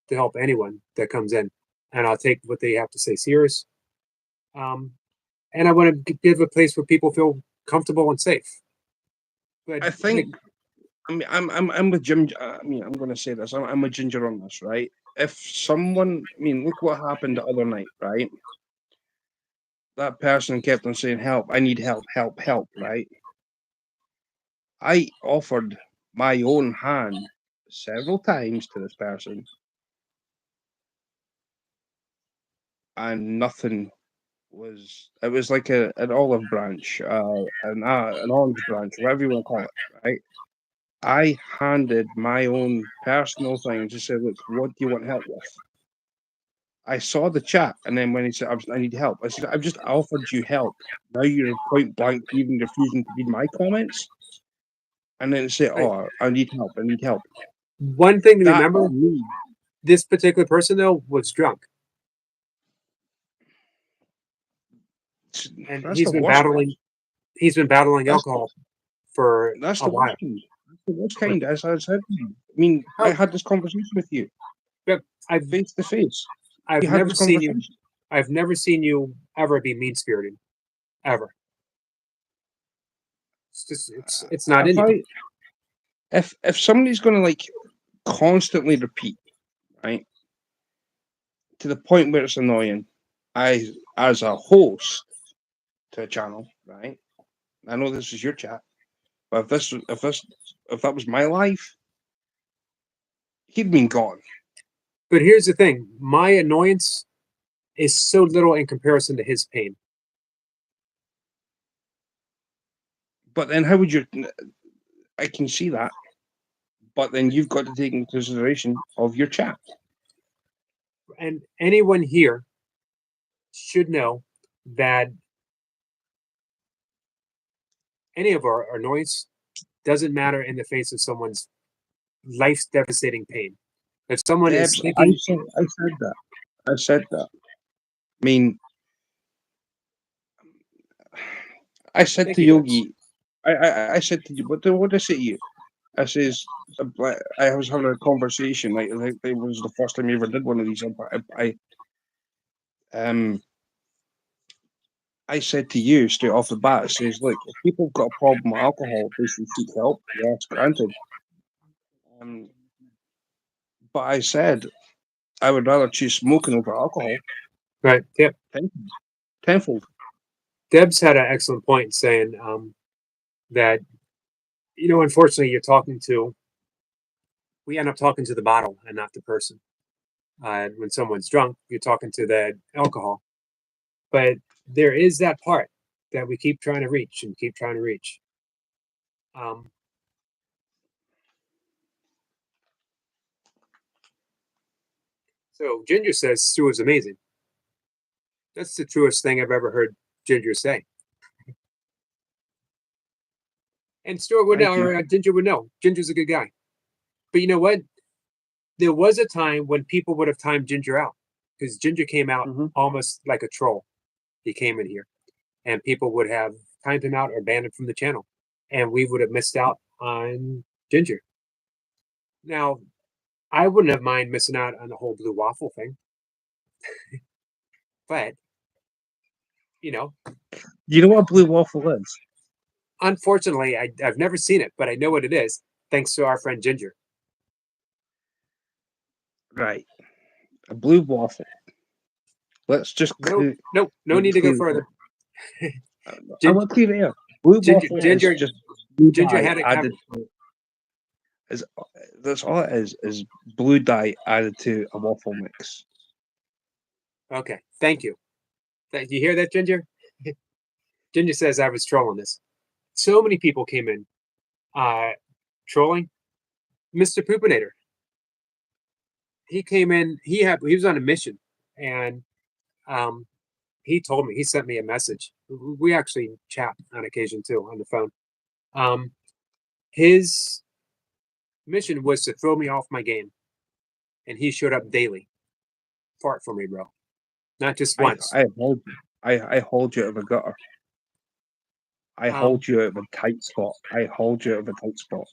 S1: to help anyone that comes in, and I'll take what they have to say serious. And I want to give a place where people feel comfortable and safe. But
S5: I think, I mean, I'm with Jim. I mean, I'm going to say this. I'm with Ginger on this, right? If someone, I mean, look what happened the other night, right? That person kept on saying, "Help! I need help! Help! Help!" Right? I offered my own hand several times to this person, and nothing was. It was like an olive branch, an orange branch, whatever you want to call it, right? I handed my own personal thing to say, "Look, what do you want help with?" I saw the chat, and then when he said, "I need help," I said, "I've just offered you help. Now you're point blank even refusing to read my comments." And then say,
S1: Right.
S5: "Oh, I need help. I need help."
S1: one thing to
S5: That
S1: remember:
S5: to me,
S1: this particular person though was drunk, and
S5: that's the worst kind.
S1: He's been battling
S5: That's
S1: alcohol for
S5: that's
S1: a
S5: the worst
S1: while.
S5: kind. That's the worst kind. As I said to you. I mean, I
S1: Oh,
S5: had this conversation with you
S1: I've
S5: face to face.
S1: I've
S5: We had
S1: never
S5: this
S1: seen you.
S5: conversation.
S1: I've never seen you ever be mean spirited, ever. It's just it's not in
S5: If
S1: you.
S5: if somebody's going to like constantly repeat, right, to the point where it's annoying, I as a host to a channel, right? I know this is your chat, but if that was my life, he'd been gone.
S1: But here's the thing: my annoyance is so little in comparison to his pain.
S5: But then how would you? I can see that, but then you've got to take into consideration of your chat.
S1: And anyone here should know that any of our annoyance doesn't matter in the face of someone's life's devastating pain. If someone is
S5: Debs,
S1: thinking,
S5: I said that. I said that. I mean, I said
S1: thank
S5: to
S1: you, Debs.
S5: Yogi, I said to you, what did I say to you? I says, I was having a conversation, like it was the first time you ever did one of these. I said to you straight off the bat, it says, look, if people have got a problem with alcohol, they should seek help. Yes, granted. But I said I would rather choose smoking over alcohol.
S1: Right. Yep.
S5: Tenfold.
S1: Deb's had an excellent point saying that, unfortunately, we end up talking to the bottle and not the person. When someone's drunk, you're talking to the alcohol. But there is that part that we keep trying to reach and keep trying to reach. So Ginger says Stu is amazing. That's the truest thing I've ever heard Ginger say. And Stuart would know, or Ginger would know. Ginger's a good guy. But you know what? There was a time when people would have timed Ginger out because Ginger came out almost like a troll. He came in here and people would have timed him out or banned him from the channel. And we would have missed out on Ginger. Now, I wouldn't have mind missing out on the whole blue waffle thing. But,
S5: You know what blue waffle is?
S1: unfortunately, I've never seen it, but I know what it is thanks to our friend Ginger.
S5: Right. A blue waffle. Let's just
S1: No need to go further.
S5: I want to there. Blue waffle
S1: Ginger
S5: is just blue
S1: Ginger
S5: dye
S1: had it
S5: added to it. That's all it is blue dye added to a waffle mix.
S1: Okay, thank you. You hear that, Ginger? Ginger says I was trolling this. So many people came in trolling Mr. Poopinator. He came in, he was on a mission, and he told me, he sent me a message. We actually chat on occasion too on the phone. His mission was to throw me off my game, and he showed up daily. Fart for me, bro. Not just once.
S5: I hold you out of a gutter. I hold you out of a tight spot. I hold you out of a tight spot.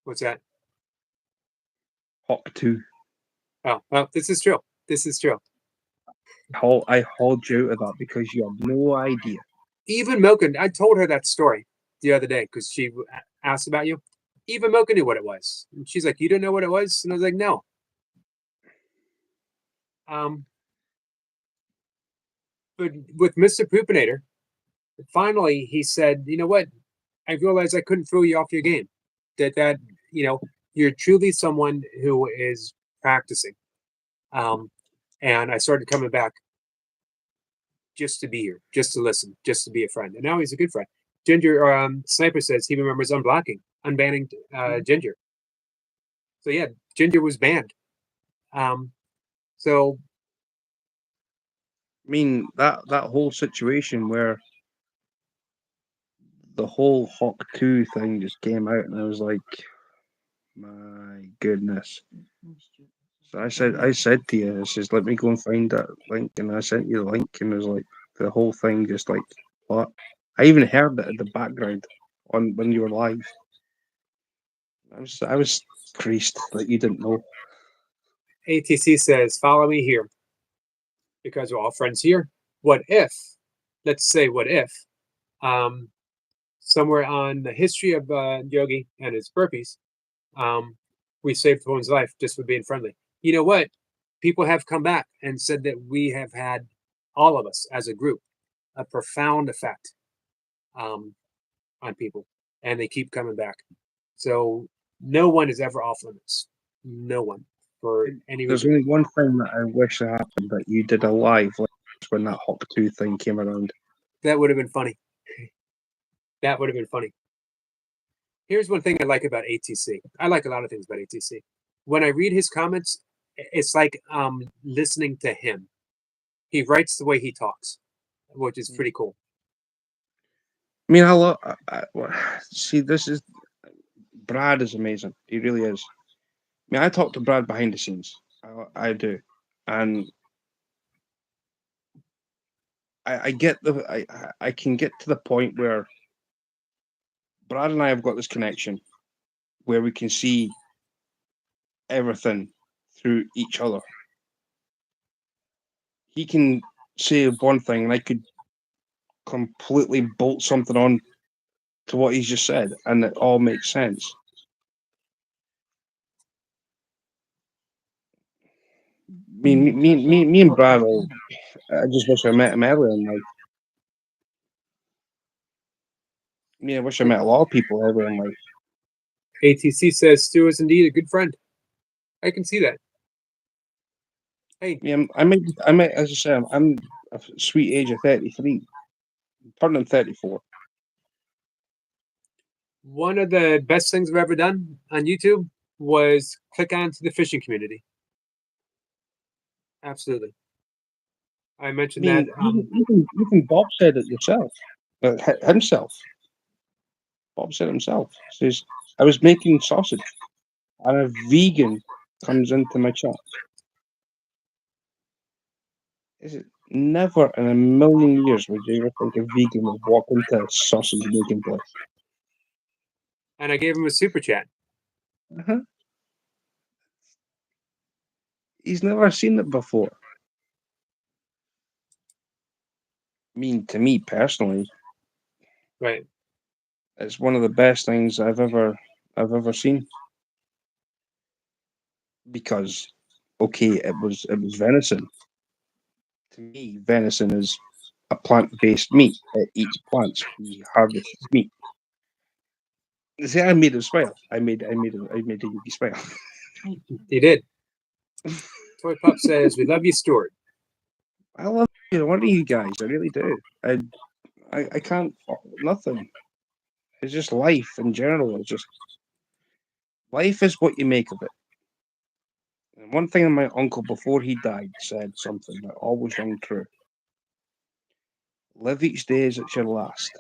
S1: What's that?
S5: Hawk 2.
S1: Oh, well, this is true. This is true.
S5: I hold you out of that because you have no idea.
S1: Even Milken, I told her that story the other day because she asked about you. Even Milken knew what it was. And she's like, you didn't know what it was? And I was like, no. But with Mr. Poopinator, finally he said, you know what? I realized I couldn't throw you off your game. That you're truly someone who is practicing. And I started coming back just to be here, just to listen, just to be a friend. And now he's a good friend. Ginger Sniper says he remembers unbanning Ginger. So yeah, Ginger was banned. So
S5: I mean that whole situation where the whole Hawk 2 thing just came out, and I was like, my goodness. So I said to you, I says, let me go and find that link, and I sent you the link, and it was like the whole thing just like what? I even heard it in the background on when you were live. I was creased that you didn't know.
S1: ATC says, follow me here because we're all friends here. What if, let's say, what if somewhere on the history of Yogi and his burpees, we saved someone's life just for being friendly. You know what? People have come back and said that we have had, all of us as a group, a profound effect on people, and they keep coming back. So no one is ever off limits. No one. For any
S5: There's
S1: reason.
S5: only one thing that I wish that happened, that you did a live when that Hawk 2 thing came around.
S1: That would have been funny. That would have been funny. Here's one thing I like about ATC. I like a lot of things about ATC. When I read his comments, it's like listening to him. He writes the way he talks, which is pretty cool.
S5: I mean, see, this is Brad is amazing. He really is. I mean, I talk to Brad behind the scenes. I do, and I get I can get to the point where Brad and I have got this connection where we can see everything through each other. He can say one thing and I could completely bolt something on to what he's just said, and it all makes sense. Me and Brad, I just wish I met him earlier in life. I wish I met a lot of people earlier in life.
S1: ATC says Stu is indeed a good friend. I can see that. Hey,
S5: I might, as I said, I'm a sweet age of 33, turning 34.
S1: one of the best things I've ever done on YouTube was click onto the fishing community. Absolutely. I mentioned that.
S5: Even Bob said it yourself, himself. Bob said it himself. Says, I was making sausage, and a vegan comes into my chat. Is it never in a million years would you ever think a vegan would walk into a sausage making place?
S1: And I gave him a super chat.
S5: Uh-huh. He's never seen it before. I mean, to me personally,
S1: Right.
S5: it's one of the best things I've ever seen. Because, okay, it was venison. To me, venison is a plant-based meat. It eats plants. We harvest meat. See, I made him smile. I made a Yugi smile.
S1: He did. Toy Pup says, "We love you, Stuart."
S5: I love one of you guys. I really do. I can't nothing. It's just life in general. It's just life is what you make of it. And one thing my uncle before he died said something that always rang true. Live each day as it's your last.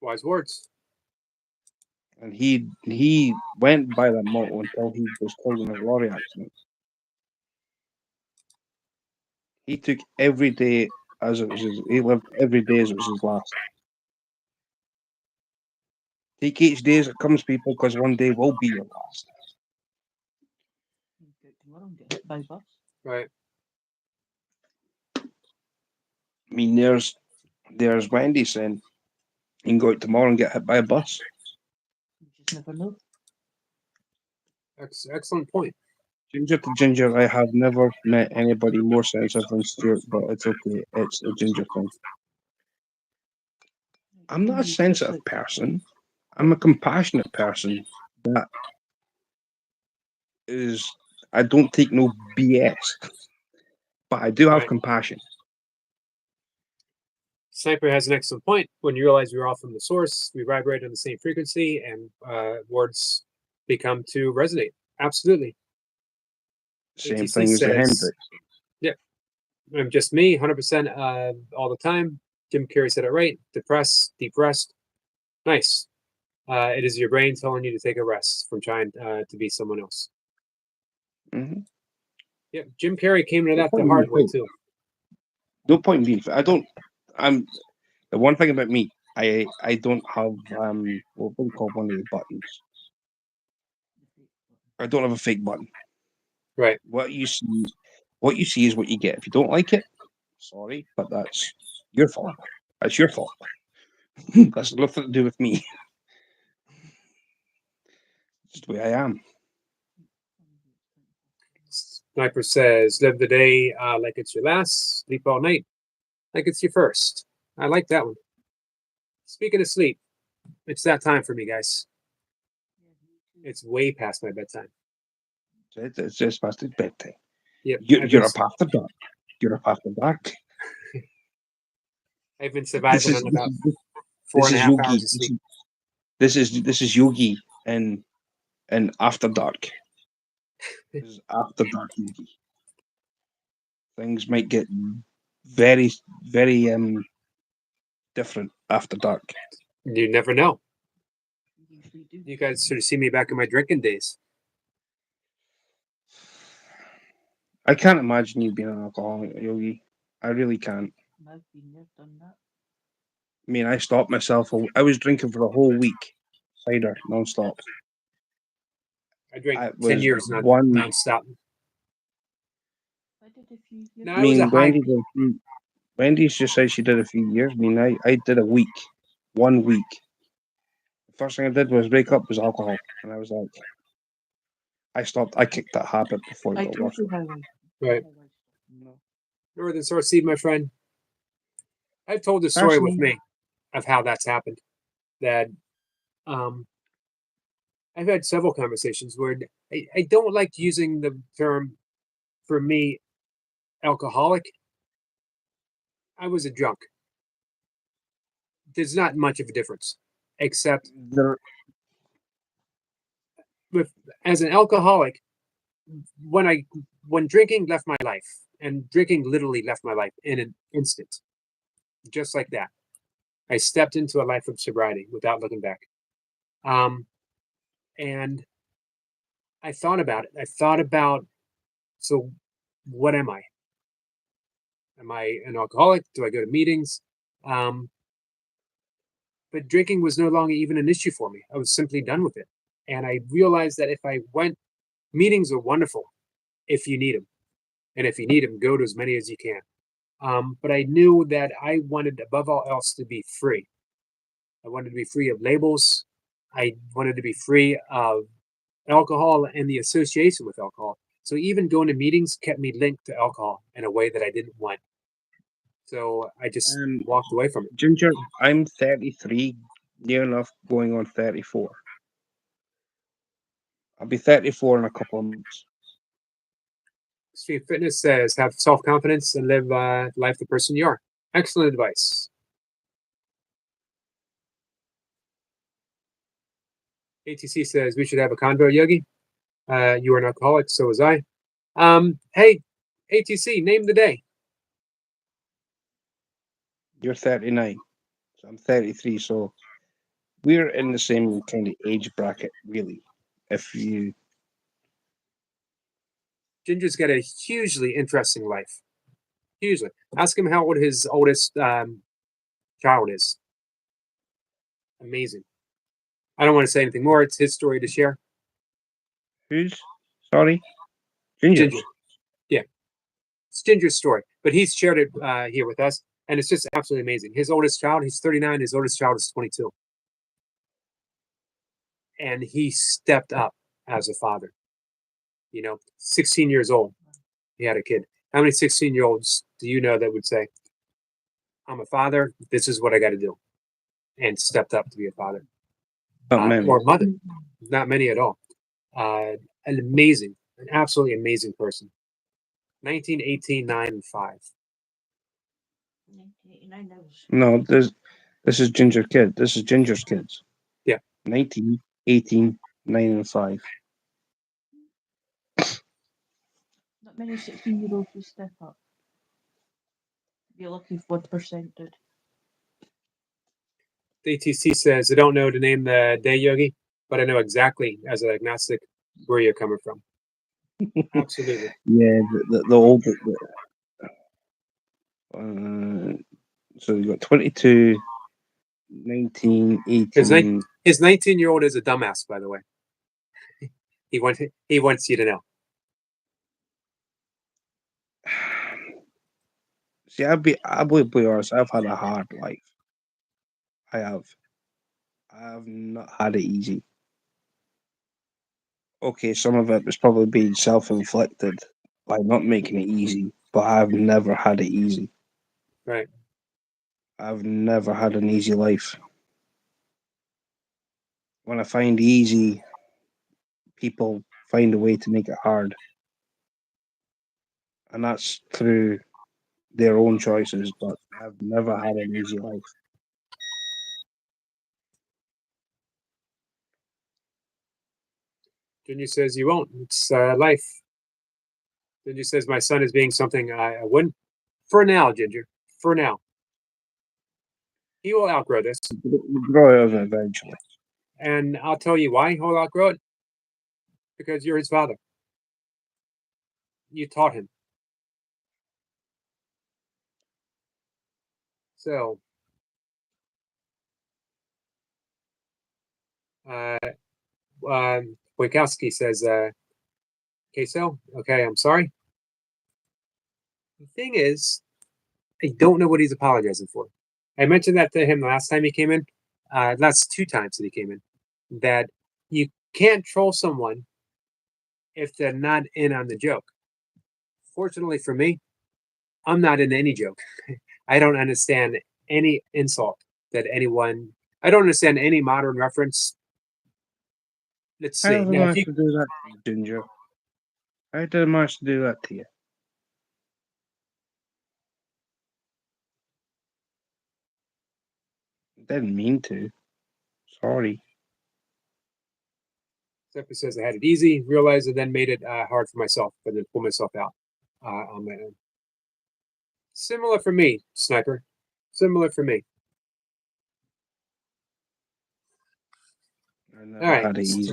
S1: Wise words.
S5: And he went by that motto until he was killed in a lorry accident. He took every day as it was he lived every day as it was his last. Take each day as it comes, people, because one day will be your last.
S1: Right.
S5: I mean, there's Wendy saying you can go out tomorrow and get hit by a bus.
S3: You just never know.
S1: Excellent point.
S5: Ginger to ginger, I have never met anybody more sensitive than Stuart, but it's okay. It's a ginger thing. I'm not a sensitive person. I'm a compassionate person. That is, I don't take no BS, but I do have
S1: Right.
S5: compassion.
S1: Sniper has an excellent point. When you realize you're all from the source, we vibrate on the same frequency, and words become to resonate. Absolutely.
S5: Same
S1: ATC
S5: thing as the
S1: says,
S5: Hendrix.
S1: I'm just me, 100% all the time. Jim Carrey said it right. Depressed, deep rest. Nice. It is your brain telling you to take a rest from trying to be someone else.
S5: Mm-hmm.
S1: Yeah, Jim Carrey came to that the hard way too.
S5: No point in being. I'm the one thing about me. I don't have what we call one of the buttons. I don't have a fake button.
S1: Right.
S5: What you see is what you get. If you don't like it, sorry, but that's your fault. That's your fault. That's nothing to do with me. It's just the way I am.
S1: Sniper says, live the day like it's your last, sleep all night like it's your first. I like that one. Speaking of sleep, it's that time for me, guys. It's way past my bedtime.
S5: It's just past his bedtime.
S1: Yep.
S5: You're up after dark. You're up after dark.
S1: I've been surviving on about
S5: this is
S1: 4.5
S5: Yogi.
S1: hours of sleep.
S5: This is Yogi and after dark. This is after dark Yogi. Things might get very, very different after dark.
S1: You never know. You guys sort of see me back in my drinking days.
S5: I can't imagine you being an alcoholic, Yogi. I really can't.
S3: I've been there, done that.
S5: I mean, I stopped myself. I was drinking for a whole week, cider, non-stop.
S1: I drank
S5: It
S1: 10
S5: was
S1: years
S5: one.
S1: non-stop.
S3: I did
S1: No,
S5: I
S1: it was a
S5: mean,
S1: high.
S5: Wendy's just said she did a few years. I mean, I did a week, 1 week. The first thing I did was break up was alcohol, and I was like, I stopped. I kicked that habit before it got worse.
S1: Right.
S5: No.
S1: Northern Source Seed, my friend. I've told the story with
S5: Fascinating.
S1: me of how that's happened. That um, I've had several conversations where I don't like using the term, for me, alcoholic. I was a drunk. There's not much of a difference, except
S5: There,
S1: with as an alcoholic, when drinking left my life, and drinking literally left my life in an instant, just like that. I stepped into a life of sobriety without looking back. Um, and I thought about it. I thought about, so what am I? Am I an alcoholic? Do I go to meetings? Um, but drinking was no longer even an issue for me. I was simply done with it. And I realized that if I went, meetings are wonderful if you need them. And if you need them, go to as many as you can. But I knew that I wanted, above all else, to be free. I wanted to be free of labels. I wanted to be free of alcohol and the association with alcohol. So even going to meetings kept me linked to alcohol in a way that I didn't want. So I just
S5: um,
S1: walked away from it.
S5: Ginger, I'm 33, near enough going on 34. I'll be 34 in a couple of months.
S1: Extreme Fitness says, have self confidence and live life the person you are. Excellent advice. ATC says, we should have a convo, Yogi. You are an alcoholic, so was I. Hey, ATC, name the day.
S5: You're 39, so I'm 33. So we're in the same kind of age bracket, really. If you,
S1: Ginger's got a hugely interesting life. Hugely. Ask him how old his oldest child is. Amazing. I don't want to say anything more. It's his story to share.
S5: who's sorry, Ginger.
S1: Ginger. Yeah. It's Ginger's story. But he's shared it here with us. And it's just absolutely amazing. His oldest child, he's 39. His oldest child is 22. And he stepped up as a father. 16 years old, he had a kid. How many 16-year-olds do you know that would say, I'm a father, this is what I got to do, and stepped up to be a father
S5: Not many.
S1: or mother? Not many at all. An absolutely amazing person. 1918, 9, and 5.
S5: No, this is Ginger Kid. This is Ginger's kids.
S1: Yeah.
S5: 19, 18, 9, and 5.
S3: Not many 16-year-olds will step up. Be lucky if 1% did.
S1: The ATC says, I don't know to name the day, Yogi, but I know exactly, as an agnostic, where you're coming from. Absolutely.
S5: Yeah, the older. So you got 22, 19,
S1: His
S5: 18.
S1: 19-year-old is a dumbass, by the way. He wants you to know.
S5: See, I'll be honest. I've had a hard life. I have. I have not had it easy. Okay, some of it was probably being self-inflicted by not making it easy, but I've never had it easy.
S1: Right.
S5: I've never had an easy life. When I find easy, people find a way to make it hard. And that's through their own choices, but I've never had an easy life.
S1: Ginger says you won't. It's life. Ginger says my son is being something I wouldn't. For now, Ginger. For now. He will outgrow this.
S5: You grow out of it eventually.
S1: And I'll tell you why he'll outgrow it. Because you're his father. You taught him. So, Wojkowski says, okay, I'm sorry. The thing is, I don't know what he's apologizing for. I mentioned that to him the last time he came in, last 2 times that he came in, that you can't troll someone if they're not in on the joke. Fortunately for me, I'm not in any joke. I don't understand any insult that anyone. I don't understand any modern reference. Let's
S5: How
S1: see.
S5: did I
S1: Now, if
S5: manage
S1: you
S5: to do that to you, Ginger? How did I manage to do that to you? Didn't mean to. Sorry.
S1: Zephyr says I had it easy, realized it, then made it hard for myself, but then pull myself out on my own. Similar for me, Sniper. Similar for me.
S5: I never
S1: All right.
S5: had it easy.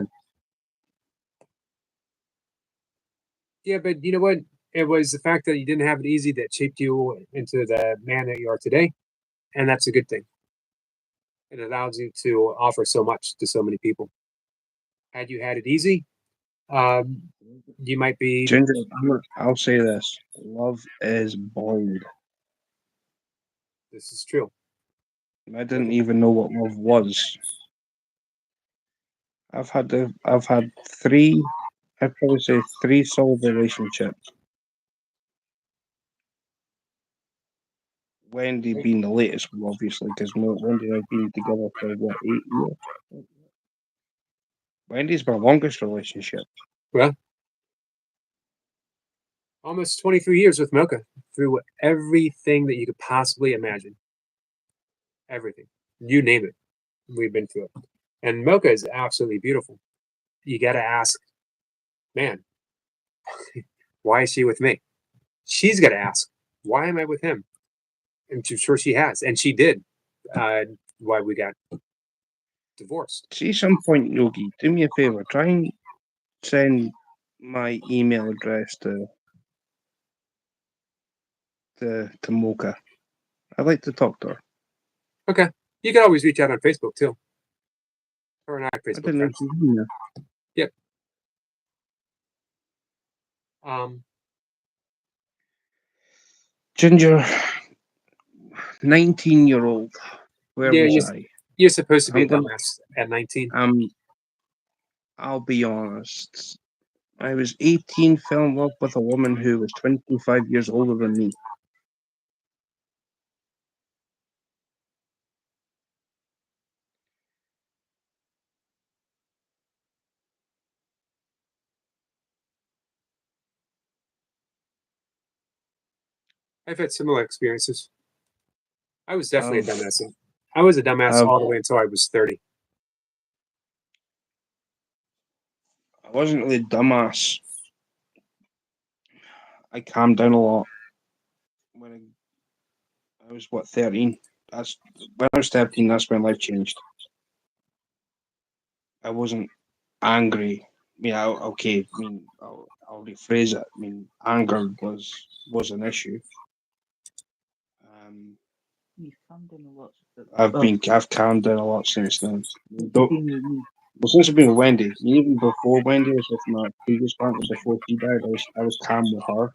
S1: Yeah, but you know what? It was the fact that you didn't have it easy that shaped you into the man that you are today, and that's a good thing. It allows you to offer so much to so many people. Had you had it easy, you might be.
S5: Ginger, I'll say this. Love is blind.
S1: This is true.
S5: I didn't even know what love was. I've had three, I'd probably say three solid relationships. Wendy being the latest one, obviously, because Wendy and I've been together for what, 8 years? Wendy's my longest relationship.
S1: Well, almost 23 years with Mocha through everything that you could possibly imagine. Everything. You name it. We've been through it. And Mocha is absolutely beautiful. You got to ask, man, why is she with me? She's got to ask, why am I with him? And I'm sure she has. And she did. Why we got divorced.
S5: See, some point, Yogi, do me a favor. Try and send my email address to Mocha. I'd like to talk to her.
S1: Okay. You can always reach out on Facebook too. Her and I are
S5: I
S1: Facebook
S5: didn't know
S1: friends.
S5: she was in there.
S1: Um,
S5: Ginger, 19-year-old. Where
S1: yeah,
S5: was I?
S1: you're supposed to be a
S5: I'm gonna.
S1: dumbass at 19.
S5: I'll be honest. I was 18, fell in love with a woman who was 25 years older than me.
S1: I've had similar experiences. I was definitely a
S5: I've,
S1: dumbass. I was a dumbass
S5: I've,
S1: all the way until I was 30.
S5: I wasn't really a dumbass. I calmed down a lot when I was, what, 13? That's when I was 13. That's when life changed. I wasn't angry. I mean, okay. I mean, I'll rephrase it. I mean, anger was an issue.
S3: You've calmed down a lot.
S5: I've calmed down a lot since then.
S3: Well, being with you,
S5: Well, since I've been with Wendy, even before Wendy was with my previous partner, before she died, I was calm with her.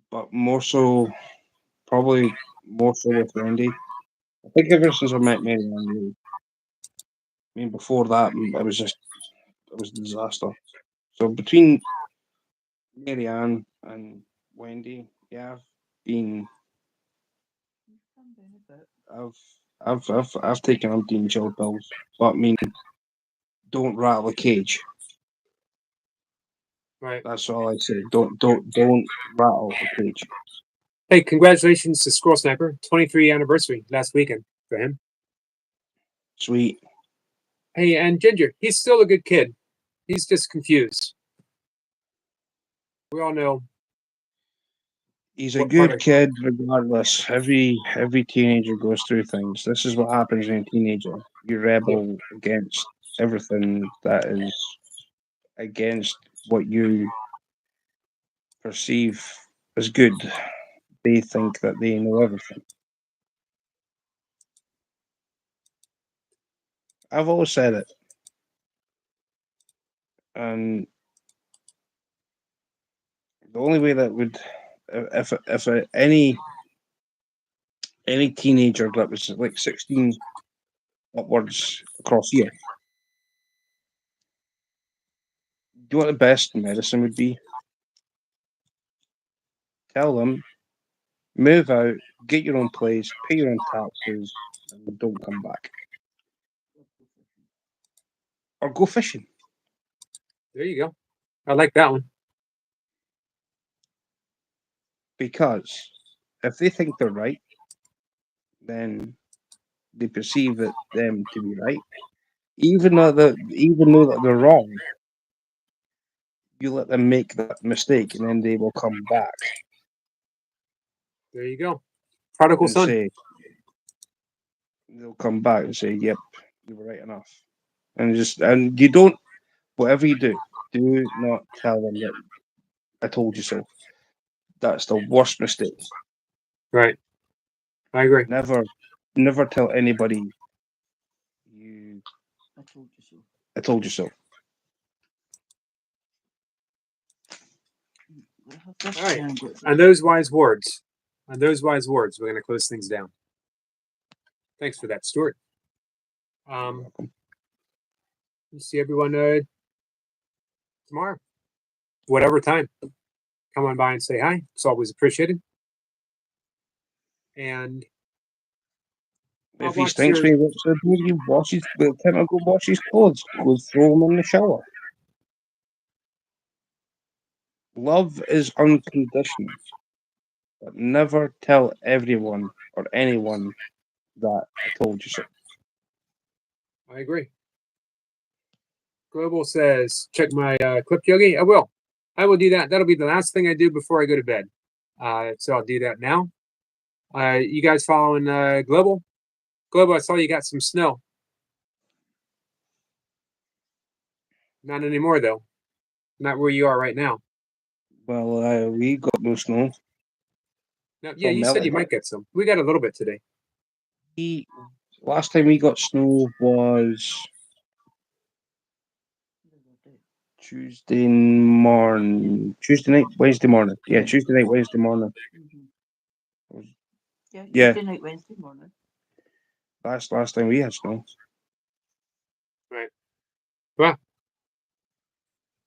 S5: But probably more so with Wendy. I think ever since I met Mary Ann, really. I mean, before that, it was a disaster. So between Mary Ann and Wendy, yeah,
S3: you've calmed down a bit.
S5: I've taken umpteen chill pills, but I mean, don't rattle the cage.
S1: Right.
S5: That's all I say. Don't rattle the cage.
S1: Hey, congratulations to Squirrel Sniper. 23 anniversary last weekend for him.
S5: Sweet.
S1: Hey, and Ginger, he's still a good kid. He's just confused. We all know.
S5: He's a
S1: What
S5: good
S1: part of-
S5: kid regardless. Every teenager goes through things. This is what happens in a teenager. You rebel against everything that is against what you perceive as good. They think that they know everything. I've always said it. And The only way that would, if any teenager that was like 16 upwards across here, do you know what the best medicine would be? Tell them, move out, get your own place, pay your own taxes, and don't come back. Or go fishing.
S1: There you go. I like that one.
S5: Because if they think they're right, then they perceive it them to be right. Even though that they're wrong, you let them make that mistake and then they will come back
S1: There you go. Prodigal
S5: and
S1: son.
S5: say they'll come back and say, "Yep, you were right enough." And you don't, whatever you do not tell them that I told you so. That's the worst mistake.
S1: Right. I agree.
S5: Never tell anybody you
S3: I told you so.
S5: I told you so.
S3: We'll have this
S1: All right.
S3: and go-
S1: On those wise words, we're going to close things down. Thanks for that, Stuart. We'll see everyone tomorrow, whatever time. Come on by and say hi. It's always appreciated. And I'll
S5: If he
S1: watch
S5: stinks
S1: your-
S5: when he walks the door, you wash his tell him to go wash his clothes. Go throw them in the shower. Love is unconditional. But never tell everyone or anyone that I told you so.
S1: I agree. Global says, check my clip, Yogi. I will do that. That'll be the last thing I do before I go to bed. So I'll do that now. You guys following Global? Global, I saw you got some snow. Not anymore, though. Not where you are right now.
S5: Well, we got no snow.
S1: No, yeah,
S5: all
S1: you said you
S5: melted.
S1: might get some. We got a little bit today.
S5: Last time we got snow was Tuesday night, Wednesday morning. Yeah, Tuesday night, Wednesday morning.
S3: Mhm. Yeah,
S5: Yeah.
S3: Tuesday night, Wednesday morning.
S5: That's last time we had snow.
S1: Well,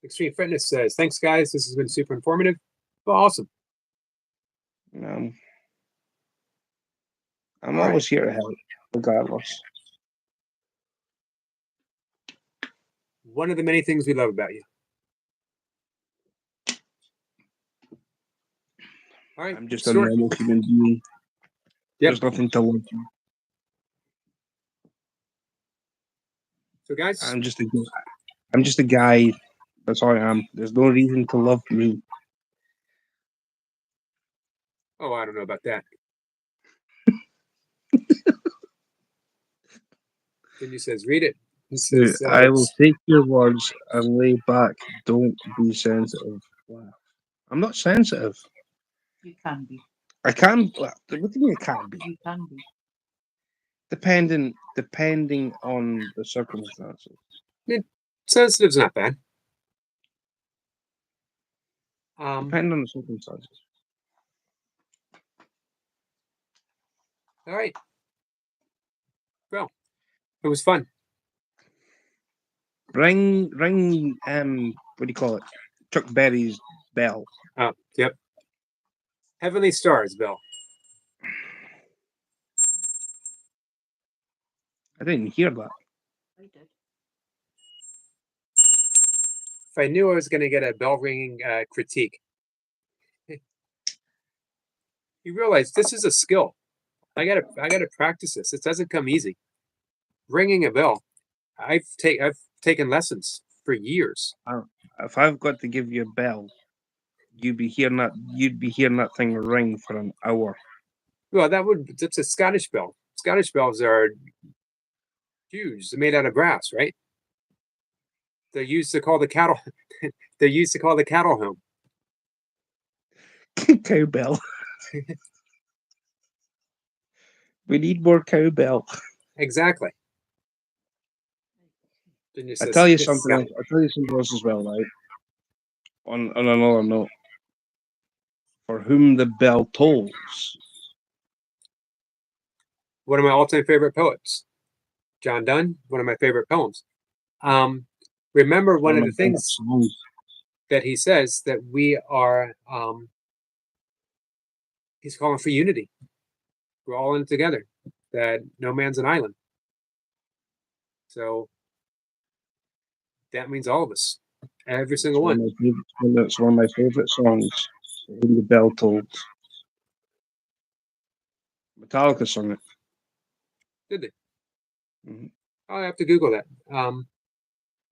S1: Extreme Fitness says, thanks, guys. This has been super informative. Well, awesome.
S5: I'm
S1: All right.
S5: always here to help, regardless.
S1: One of the many things we love about you. All right.
S5: I'm just a
S1: Stuart.
S5: normal human being.
S1: Yep.
S5: There's nothing to love.
S1: So, guys,
S5: I'm just a guy. That's all I am. There's no reason to love me.
S1: oh, I don't know about that. Then he says, read it. He says,
S5: I will take your words and lay back. Don't be sensitive. Wow. I'm not sensitive.
S3: You can be.
S5: I can. What do you mean I can be?
S3: You can be.
S5: Depending on the circumstances.
S1: sensitive's not bad.
S5: Depending on the circumstances.
S1: All right. Well, it was fun.
S5: Ring. What do you call it? Chuck Berry's bell.
S1: Oh, yep. Heavenly Stars, Bill.
S5: I didn't hear that.
S3: I did.
S1: If I knew I was going to get a bell ringing critique, you realize this is a skill. I gotta practice this. It doesn't come easy. Ringing a bell. I've taken lessons for years.
S5: If I've got to give you a bell, you'd be hearing that thing ring for an hour.
S1: Well, that's a Scottish bell. Scottish bells are huge. They're made out of brass, right? They're used to call the cattle. They're used to call the cattle home.
S5: Cowbell. We need more cowbell.
S1: Exactly. Then
S5: I tell you something else. I'll tell you something else as well, right? On another note, For Whom the Bell Tolls.
S1: One of my all-time favorite poets, John Donne. One of my favorite poems. Remember one of the
S5: my favorite
S1: things
S5: songs.
S1: that he says that we are. He's calling for unity. We're all in it together. That no man's an island. So that means all of us, every single one.
S5: It's one of my favorite songs. For Whom the Bell Tolls. Metallica sung it.
S1: Did they?
S5: Mhm.
S1: I'll have to Google that. I'm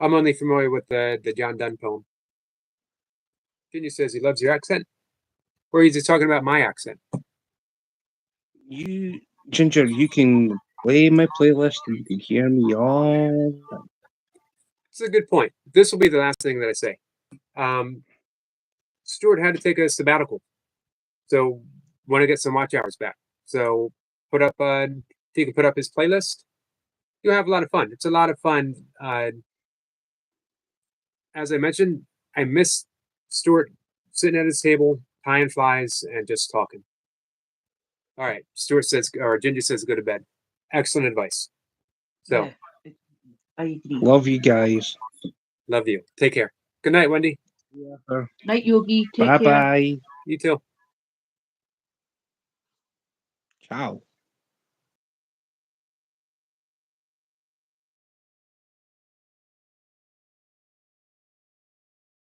S1: only familiar with the John Donne poem. Junior says he loves your accent. Or is he talking about my accent?
S5: You, Ginger, you can play my playlist and you can hear me all the time.
S1: It's a good point. This will be the last thing that I say. Stuart had to take a sabbatical, so want to get some watch hours back. So put up, if you can put up his playlist, you'll have a lot of fun. It's a lot of fun. As I mentioned, I miss Stuart sitting at his table, tying flies, and just talking. All right, Stuart says, or Ginger says, go to bed. Excellent advice. So
S3: Yeah, I agree.
S5: Love you guys.
S1: love you. Take care. Good night, Wendy.
S3: Night, Yogi. Take
S5: Bye
S3: care.
S5: bye.
S1: You too.
S5: Ciao.